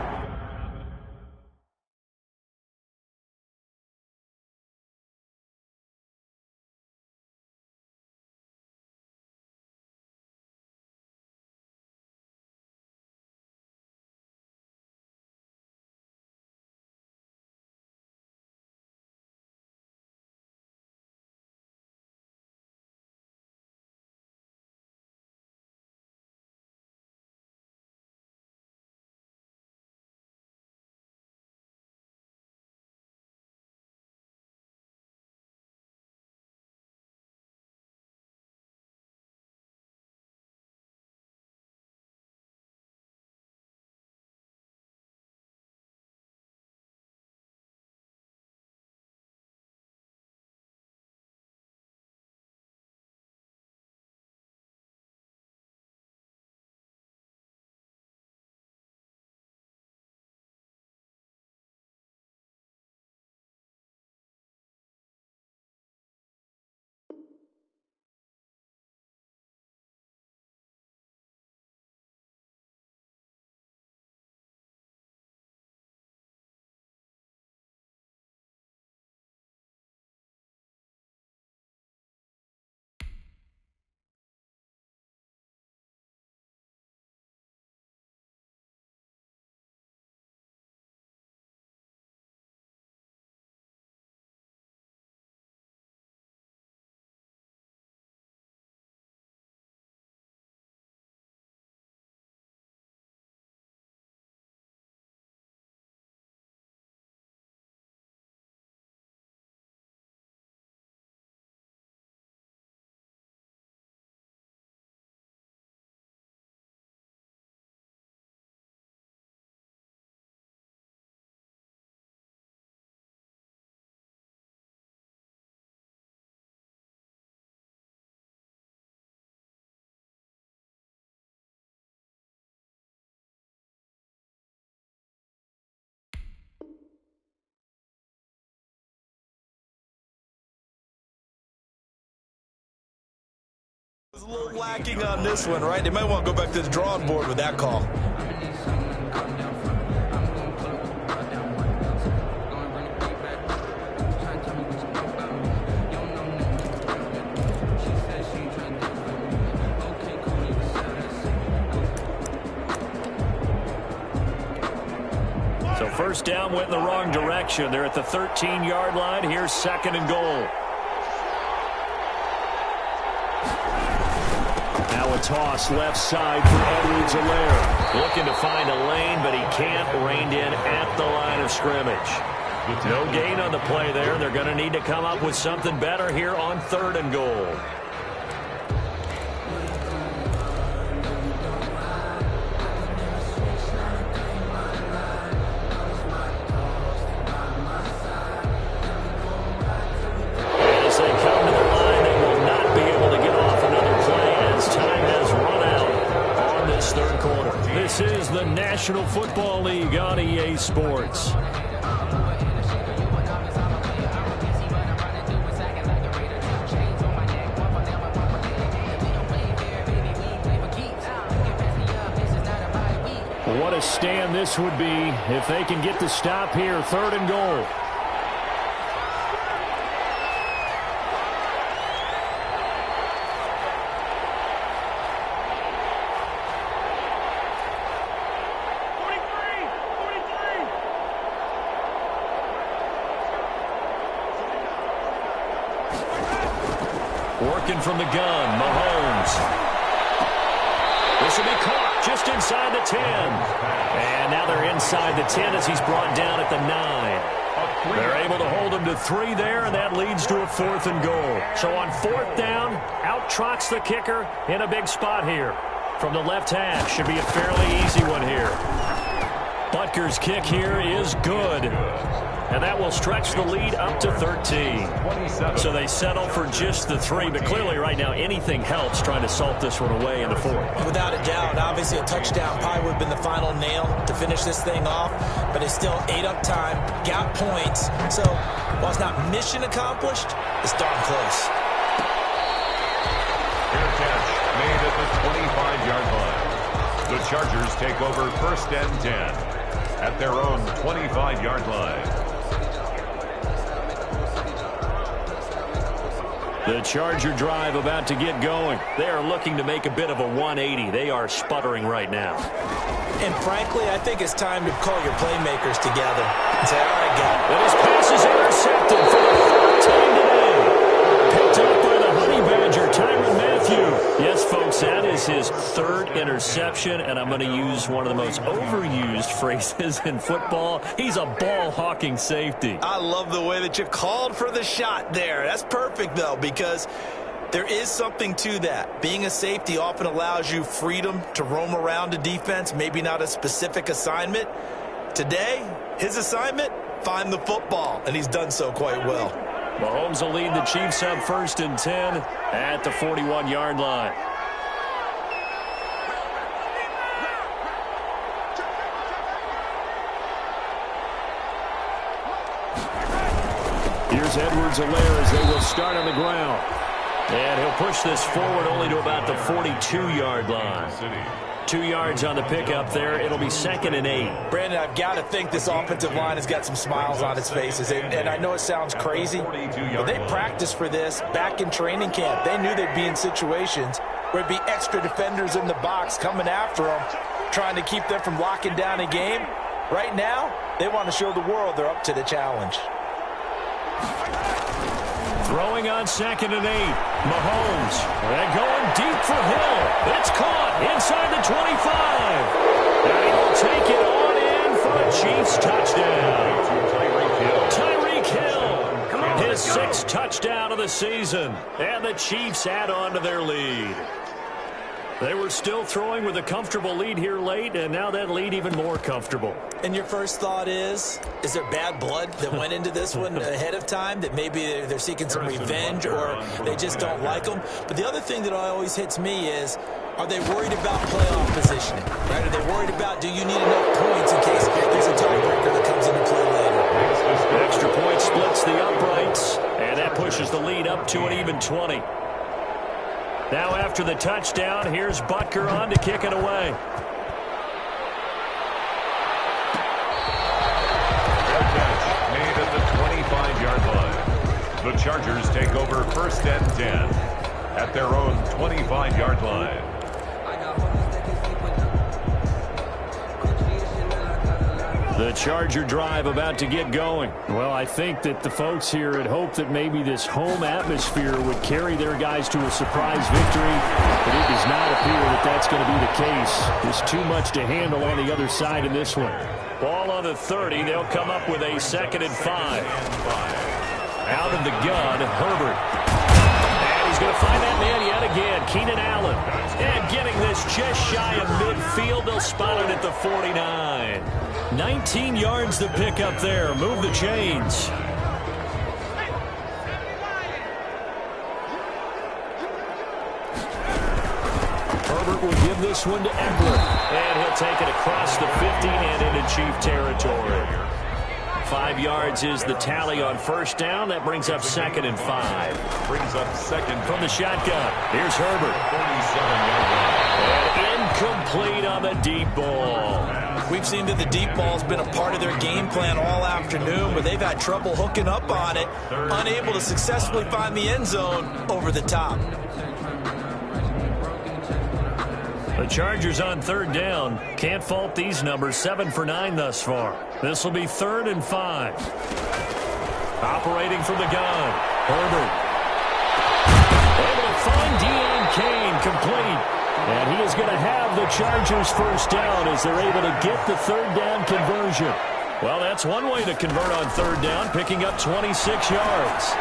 was a little lacking on this one, right? They might want to go back to the drawing board with that call. So first down went in the wrong direction. They're at the 13-yard line. Here's 2nd and goal. Now a toss left side for Edwards-Helaire. Looking to find a lane, but he can't. Reined in at the line of scrimmage. No gain on the play there. They're going to need to come up with something better here on 3rd and goal. This is the National Football League on EA Sports. What a stand this would be if they can get the stop here. 3rd and goal. Working from the gun, Mahomes. This will be caught just inside the 10. And now they're inside the 10 as he's brought down at the 9. They're able to hold him to 3 there, and that leads to a 4th and goal. So on 4th down, out-trots the kicker in a big spot here. From the left half, should be a fairly easy one here. Butker's kick here is good. And that will stretch the lead up to 13. So they settle for just the 3. But clearly right now anything helps trying to salt this one away in the 4th. Without a doubt. Obviously a touchdown probably would have been the final nail to finish this thing off. But it's still 8 up time. Got points. So while it's not mission accomplished, it's darn close. Fair catch made at the 25-yard line. The Chargers take over 1st and 10 at their own 25-yard line. The Charger drive about to get going. They are looking to make a bit of a 180. They are sputtering right now. And frankly, I think it's time to call your playmakers together and say, all right, guys. And his pass is intercepted for the 3rd time today. Picked up by the Honey Badger, Tyrann Mathieu. Yes, folks, that is his 3rd interception, and I'm going to use one of the most overused phrases in football. He's a ball-hawking safety. I love the way that you called for the shot there. That's perfect, though, because there is something to that. Being a safety often allows you freedom to roam around a defense, maybe not a specific assignment. Today, his assignment, find the football, and he's done so quite well. Mahomes will lead the Chiefs up 1st and 10 at the 41-yard line. Here's Edwards-Helaire as they will start on the ground. And he'll push this forward only to about the 42-yard line. 2 yards on the pickup there. It'll be 2nd and 8. Brandon, I've got to think this offensive line has got some smiles on its faces. And I know it sounds crazy, but they practiced for this back in training camp. They knew they'd be in situations where it'd be extra defenders in the box coming after them, trying to keep them from locking down a game. Right now, they want to show the world they're up to the challenge. Throwing on 2nd and 8. Mahomes. And going deep for Hill. It's caught inside the 25. And he will take it on in for a Chiefs touchdown. Tyreek Hill. His 6th touchdown of the season. And the Chiefs add on to their lead. They were still throwing with a comfortable lead here late, and now that lead even more comfortable. And your first thought is there bad blood that went into this one ahead of time, that maybe they're seeking some revenge or they just don't like them? But the other thing that always hits me is, are they worried about playoff positioning? Right? Are they worried about, do you need enough points in case there's a tiebreaker that comes into play later? Extra point splits the uprights, and that pushes the lead up to an even 20. Now after the touchdown, here's Butker on to kick it away. Fair catch made at the 25-yard line. The Chargers take over 1st and 10 at their own 25-yard line. The Charger drive about to get going. Well, I think that the folks here had hoped that maybe this home atmosphere would carry their guys to a surprise victory, but it does not appear that that's going to be the case. There's too much to handle on the other side in this one. Ball on the 30. They'll come up with a 2nd and 5. Out of the gun, Herbert. And he's going to find that man yet again, Keenan Allen. And getting this just shy of midfield, they'll spot it at the 49. 19 yards to pick up there. Move the chains. Herbert will give this one to Eckler. And he'll take it across the 50 and into Chief territory. 5 yards is the tally on 1st down. That brings up 2nd and 5. Brings up 2nd from the shotgun. Here's Herbert. 47 yards. And incomplete on the deep ball. We've seen that the deep ball's been a part of their game plan all afternoon, but they've had trouble hooking up on it, unable to successfully find the end zone over the top. The Chargers on 3rd down. Can't fault these numbers. 7 for 9 thus far. This will be 3rd and 5. Operating from the gun. Herbert. Able to find Dean Cain, complete. And he is going to have the Chargers first down as they're able to get the third down conversion. Well, that's one way to convert on third down, picking up 26 yards.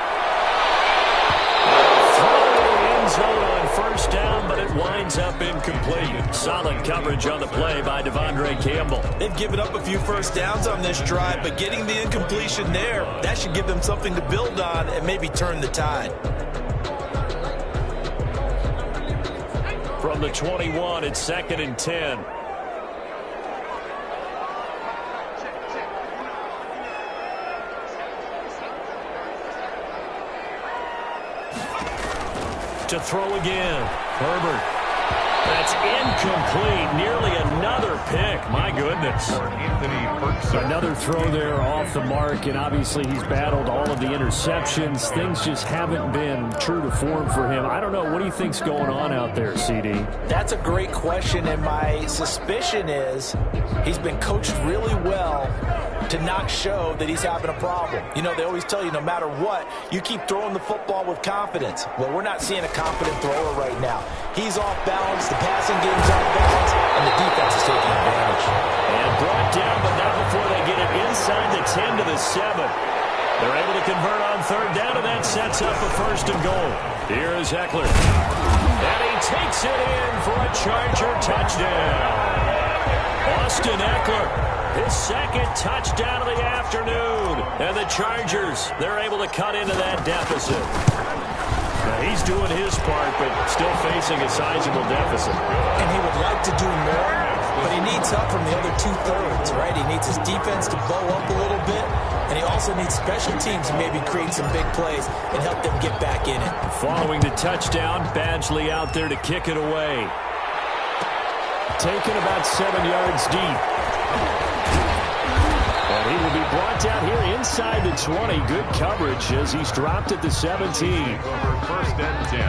End zone on first down, but it winds up incomplete. Solid coverage on the play by Devondre Campbell. They've given up a few first downs on this drive, but getting the incompletion there, that should give them something to build on and maybe turn the tide. From the 21, it's 2nd and 10. To throw again. Herbert. That's incomplete. Nearly another pick. My goodness. Another throw there off the mark, and obviously he's battled all of the interceptions. Things just haven't been true to form for him. I don't know. What do you think's going on out there, CD? That's a great question, and my suspicion is he's been coached really well to not show that he's having a problem. You know, they always tell you no matter what, you keep throwing the football with confidence. Well, we're not seeing a confident thrower right now. He's off balance, the passing game's off balance, and the defense is taking advantage. And brought down, but not before they get it inside the 10 to the 7. They're able to convert on third down, and that sets up a 1st and goal. Here is Eckler. And he takes it in for a Charger touchdown. Austin Eckler, his 2nd touchdown of the afternoon. And the Chargers, they're able to cut into that deficit. Now, he's doing his part, but still facing a sizable deficit. And he would like to do more, but he needs help from the other 2/3, right? He needs his defense to bow up a little bit, and he also needs special teams to maybe create some big plays and help them get back in it. Following the touchdown, Badgley out there to kick it away. Taken about 7 yards deep. And he will be brought down here inside the 20. Good coverage as he's dropped at the 17. Over 1st and 10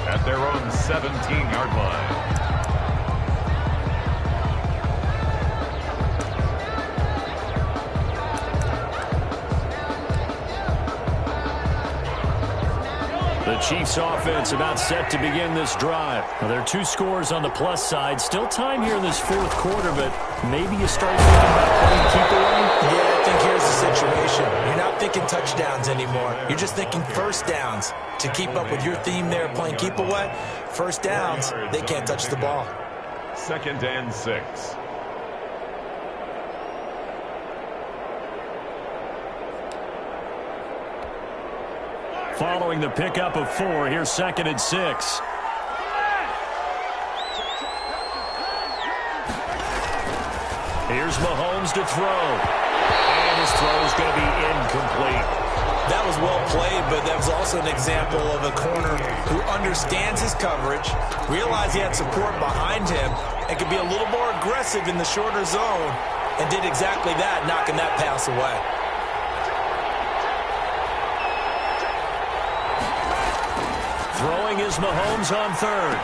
at their own 17-yard line. The Chiefs offense about set to begin this drive. Now, there are 2 scores on the plus side. Still time here in this 4th quarter, but maybe you start thinking about playing keep away. Yeah, I think here's the situation. You're not thinking touchdowns anymore. You're just thinking first downs. To keep up with your theme there, playing keep away, first downs, they can't touch the ball. 2nd and 6. Following the pickup of 4, here's 2nd and 6. Here's Mahomes to throw. And his throw is going to be incomplete. That was well played, but that was also an example of a corner who understands his coverage, realized he had support behind him, and could be a little more aggressive in the shorter zone, and did exactly that, knocking that pass away. Throwing is Mahomes on 3rd.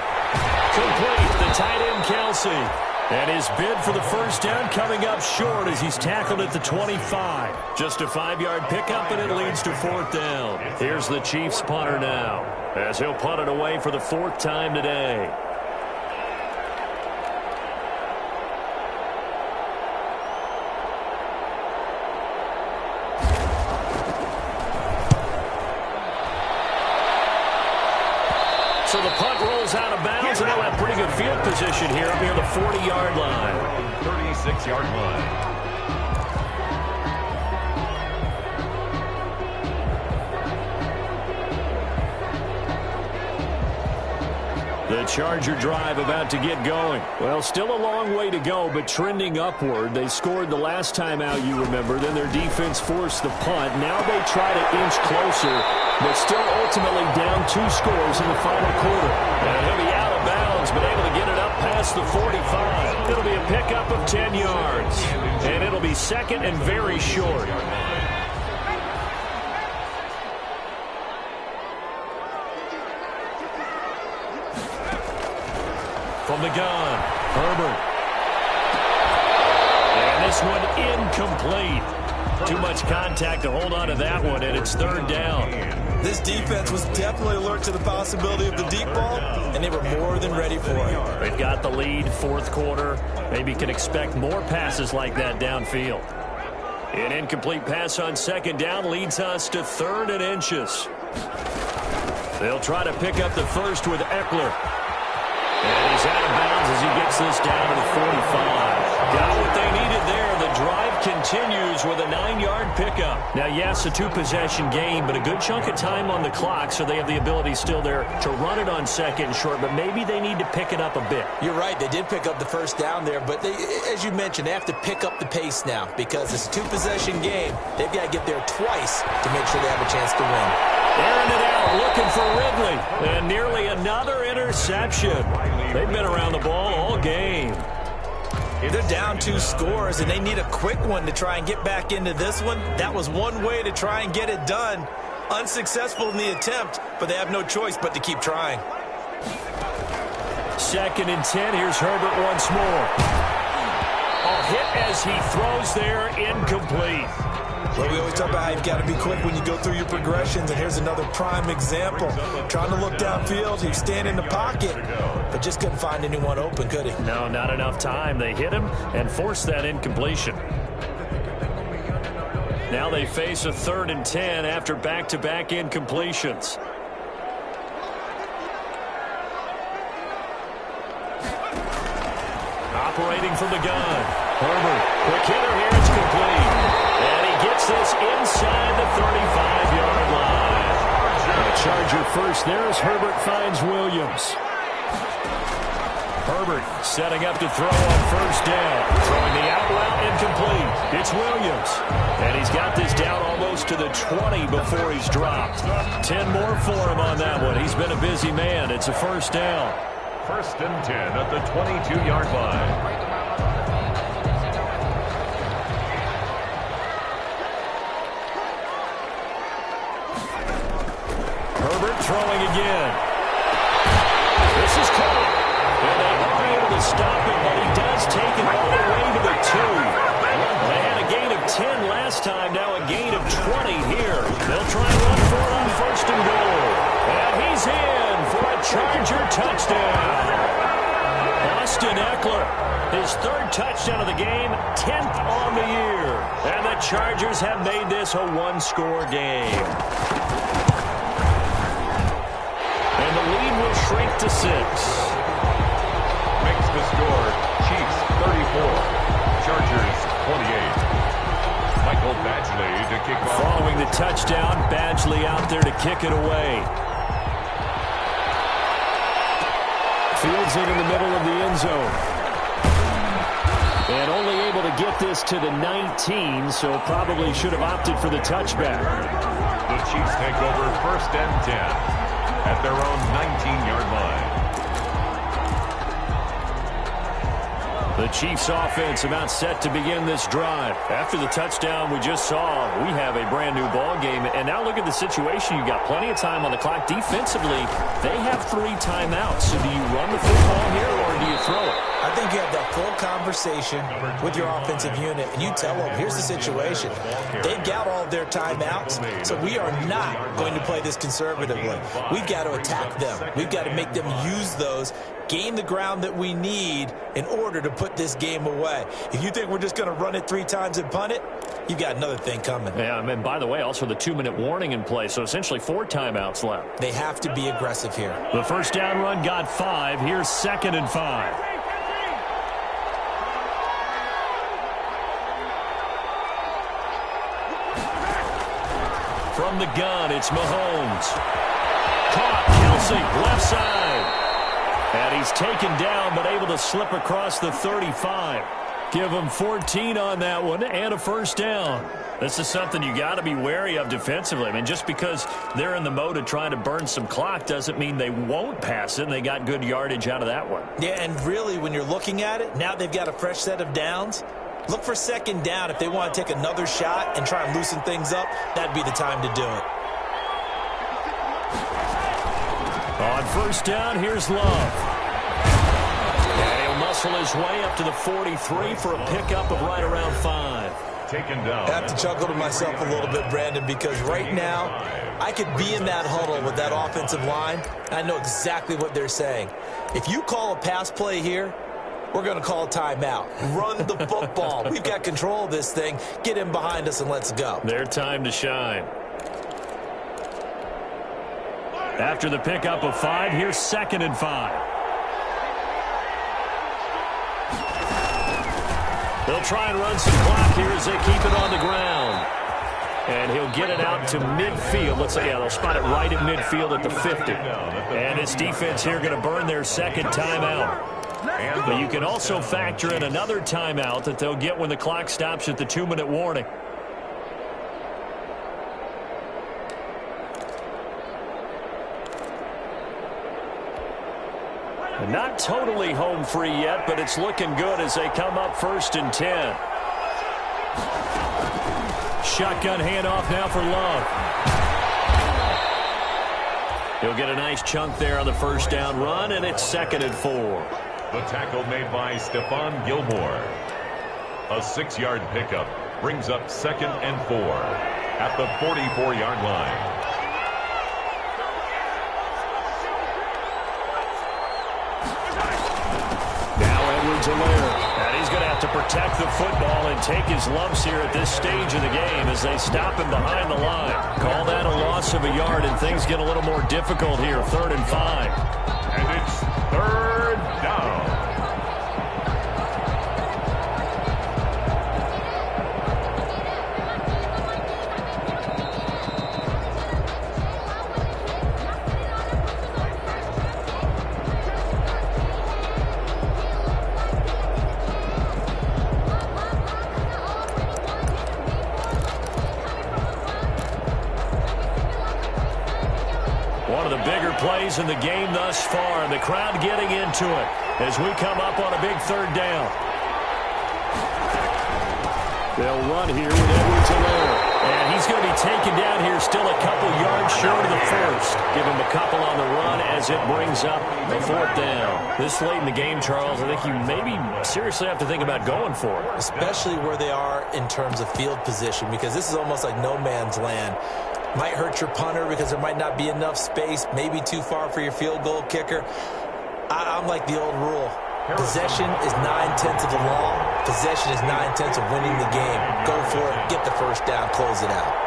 Complete, the tight end Kelsey. And his bid for the first down coming up short as he's tackled at the 25. Just a 5-yard pickup, and it leads to 4th down. Here's the Chiefs punter now as he'll punt it away for the 4th time today. So the punt rolls out of bounds, and they'll have pretty good field position here up near the 40-yard line. 36-yard line. The Charger drive about to get going. Well, still a long way to go, but trending upward. They scored the last time out, you remember. Then their defense forced the punt. Now they try to inch closer, but still ultimately down 2 scores in the final quarter. And he'll be out of bounds, but able to get it up past the 45. It'll be a pickup of 10 yards. And it'll be 2nd and very short. From the gun, Herbert. And this one incomplete. Too much contact to hold on to that one, and it's third down. This defense was definitely alert to the possibility of the deep ball, and they were more than ready for it. They've got the lead, fourth quarter. Maybe can expect more passes like that downfield. An incomplete pass on second down leads us to 3rd and inches. They'll try to pick up the first with Eckler. And he's out of bounds as he gets this down to the 45. Got what they needed there. The drive continues with a 9-yard pickup. Now, yes, a 2-possession game, but a good chunk of time on the clock, so they have the ability still there to run it on second and short, but maybe they need to pick it up a bit. You're right. They did pick up the first down there, but they, as you mentioned, they have to pick up the pace now because it's a 2-possession game. They've got to get there twice to make sure they have a chance to win. Airing it out, looking for Ridley, and nearly another interception. They've been around the ball all game. They're down 2 scores, and they need a quick one to try and get back into this one. That was one way to try and get it done. Unsuccessful in the attempt, but they have no choice but to keep trying. 2nd and 10. Here's Herbert once more. A hit as he throws there, incomplete. Well, we always talk about how you've got to be quick when you go through your progressions, and here's another prime example. Trying to look downfield, he's standing in the pocket, but just couldn't find anyone open, could he? No, not enough time. They hit him and forced that incompletion. Now they face a 3rd and 10 after back-to-back incompletions. Operating from the gun. Herbert, quick hitter here, it's complete. And he gets this inside the 35-yard line. A Charger first there as Herbert finds Williams. Herbert setting up to throw on first down. Throwing the out route incomplete. It's Williams. And he's got this down almost to the 20 before he's dropped. 10 more for him on that one. He's been a busy man. It's a first down. 1st and 10 at the 22-yard line. Throwing again. This is caught. And they are able to stop him, but he does take it all the way to the 2. They had a gain of 10 last time, now a gain of 20 here. They'll try and run for it on 1st and goal. And he's in for a Charger touchdown. Austin Eckler, his 3rd touchdown of the game, 10th on the year. And the Chargers have made this a 1-score game. Lead will shrink to 6. Makes the score Chiefs 34, Chargers 28. Michael Badgley to kick off. Following the touchdown, Badgley out there to kick it away. Fields it in the middle of the end zone. And only able to get this to the 19, so probably should have opted for the touchback. The Chiefs take over 1st and 10. At their own 19-yard line. The Chiefs offense about set to begin this drive. After the touchdown we just saw, we have a brand new ball game. And now look at the situation. You've got plenty of time on the clock. Defensively, they have 3 timeouts. So do you run the football here or do you throw it? I think you have that full conversation with your offensive unit, and you tell them, here's the situation. They've got all of their timeouts, so we are not going to play this conservatively. We've got to attack them. We've got to make them use those, gain the ground that we need in order to put this game away. If you think we're just going to run it 3 times and punt it, you've got another thing coming. Yeah, and by the way, also the 2-minute warning in play, so essentially 4 timeouts left. They have to be aggressive here. The first down run got 5. Here's 2nd and 5. From the gun, it's Mahomes. Caught, Kelsey, left side. And he's taken down, but able to slip across the 35. Give him 14 on that one and a first down. This is something you got to be wary of defensively. I mean, just because they're in the mode of trying to burn some clock doesn't mean they won't pass it, and they got good yardage out of that one. Yeah, and really, when you're looking at it, now they've got a fresh set of downs. Look for 2nd down. If they want to take another shot and try and loosen things up, that'd be the time to do it. On first down, here's Love. And he'll muscle his way up to the 43 for a pickup of right around 5. taken down. I have to chuckle to myself a little bit, Brandon, because right now I could be in that huddle with that offensive line. I know exactly what they're saying. If you call a pass play here, we're going to call a timeout. Run the football. We've got control of this thing. Get in behind us and let's go. Their time to shine. After the pickup of 5, here's 2nd and 5. They'll try and run some clock here as they keep it on the ground. And he'll get it out to midfield. Let's say, yeah, they'll spot it right at midfield at the 50. And this defense here going to burn their 2nd timeout. But you can also factor in another timeout that they'll get when the clock stops at the 2-minute warning. Not totally home free yet, but it's looking good as they come up 1st and 10. Shotgun handoff now for Love. He'll get a nice chunk there on the 1st down run, and it's 2nd and 4. The tackle made by Stephon Gilmore. A 6-yard pickup brings up 2nd and 4 at the 44-yard line. And he's going to have to protect the football and take his lumps here at this stage of the game as they stop him behind the line. Call that a loss of a yard, and things get a little more difficult here. 3rd and 5. And it's 3rd down. Plays in the game thus far, and the crowd getting into it as we come up on a big 3rd down. They'll run here with Edwards-Helaire, and he's going to be taken down here still a couple yards short of the 1st. Give him a couple on the run as it brings up the 4th down. This late in the game, Charles, I think you maybe seriously have to think about going for it. Especially where they are in terms of field position, because this is almost like no man's land. Might hurt your punter because there might not be enough space, maybe too far for your field goal kicker. I'm like the old rule. Possession is 9/10 of the law. Possession is 9/10 of winning the game. Go for it, get the 1st down, close it out.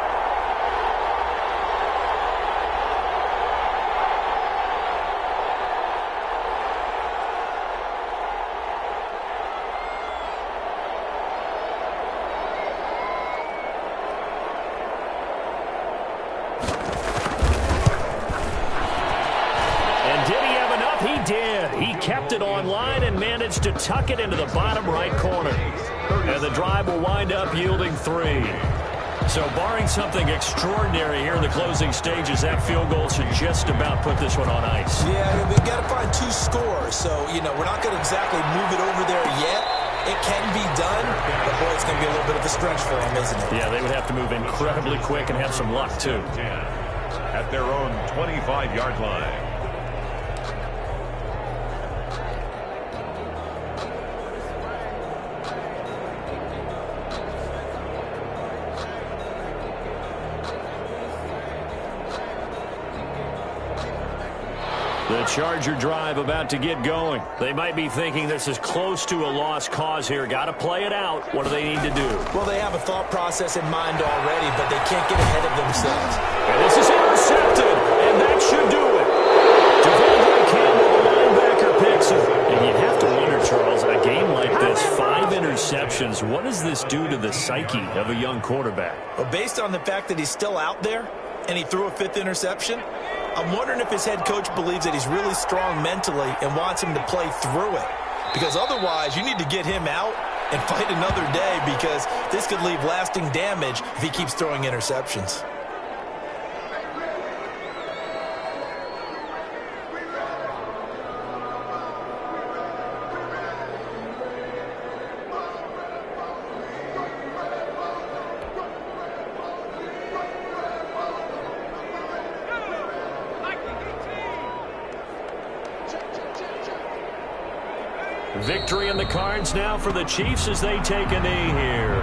Kept it online and managed to tuck it into the bottom right corner. And the drive will wind up yielding 3. So barring something extraordinary here in the closing stages, that field goal should just about put this one on ice. Yeah, we've got to find 2 scores. So, we're not going to exactly move it over there yet. It can be done, but boy, it's going to be a little bit of a stretch for them, isn't it? Yeah, they would have to move incredibly quick and have some luck, too. At their own 25-yard line. The Charger drive about to get going. They might be thinking this is close to a lost cause here. Got to play it out. What do they need to do? Well, they have a thought process in mind already, but they can't get ahead of themselves. And this is intercepted, and that should do it. Devondre Campbell, the linebacker, picks it. And you have to wonder, Charles, a game like this, 5 interceptions, what does this do to the psyche of a young quarterback? Well, based on the fact that he's still out there and he threw a 5th interception, I'm wondering if his head coach believes that he's really strong mentally and wants him to play through it. Because otherwise, you need to get him out and fight another day, because this could leave lasting damage if he keeps throwing interceptions. Victory in the cards now for the Chiefs as they take a knee here.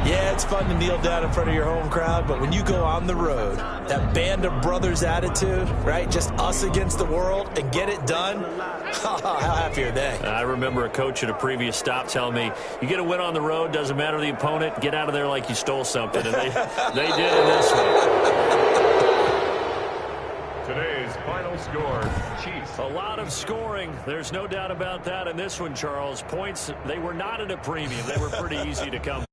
Yeah, it's fun to kneel down in front of your home crowd, but when you go on the road, that band of brothers attitude, right? Just us against the world and get it done. How happy are they? I remember a coach at a previous stop telling me, you get a win on the road, doesn't matter the opponent, get out of there like you stole something. And they did in this one. Today's final score, Chiefs. A lot of scoring. There's no doubt about that in this one, Charles. Points, they were not at a premium. They were pretty easy to come.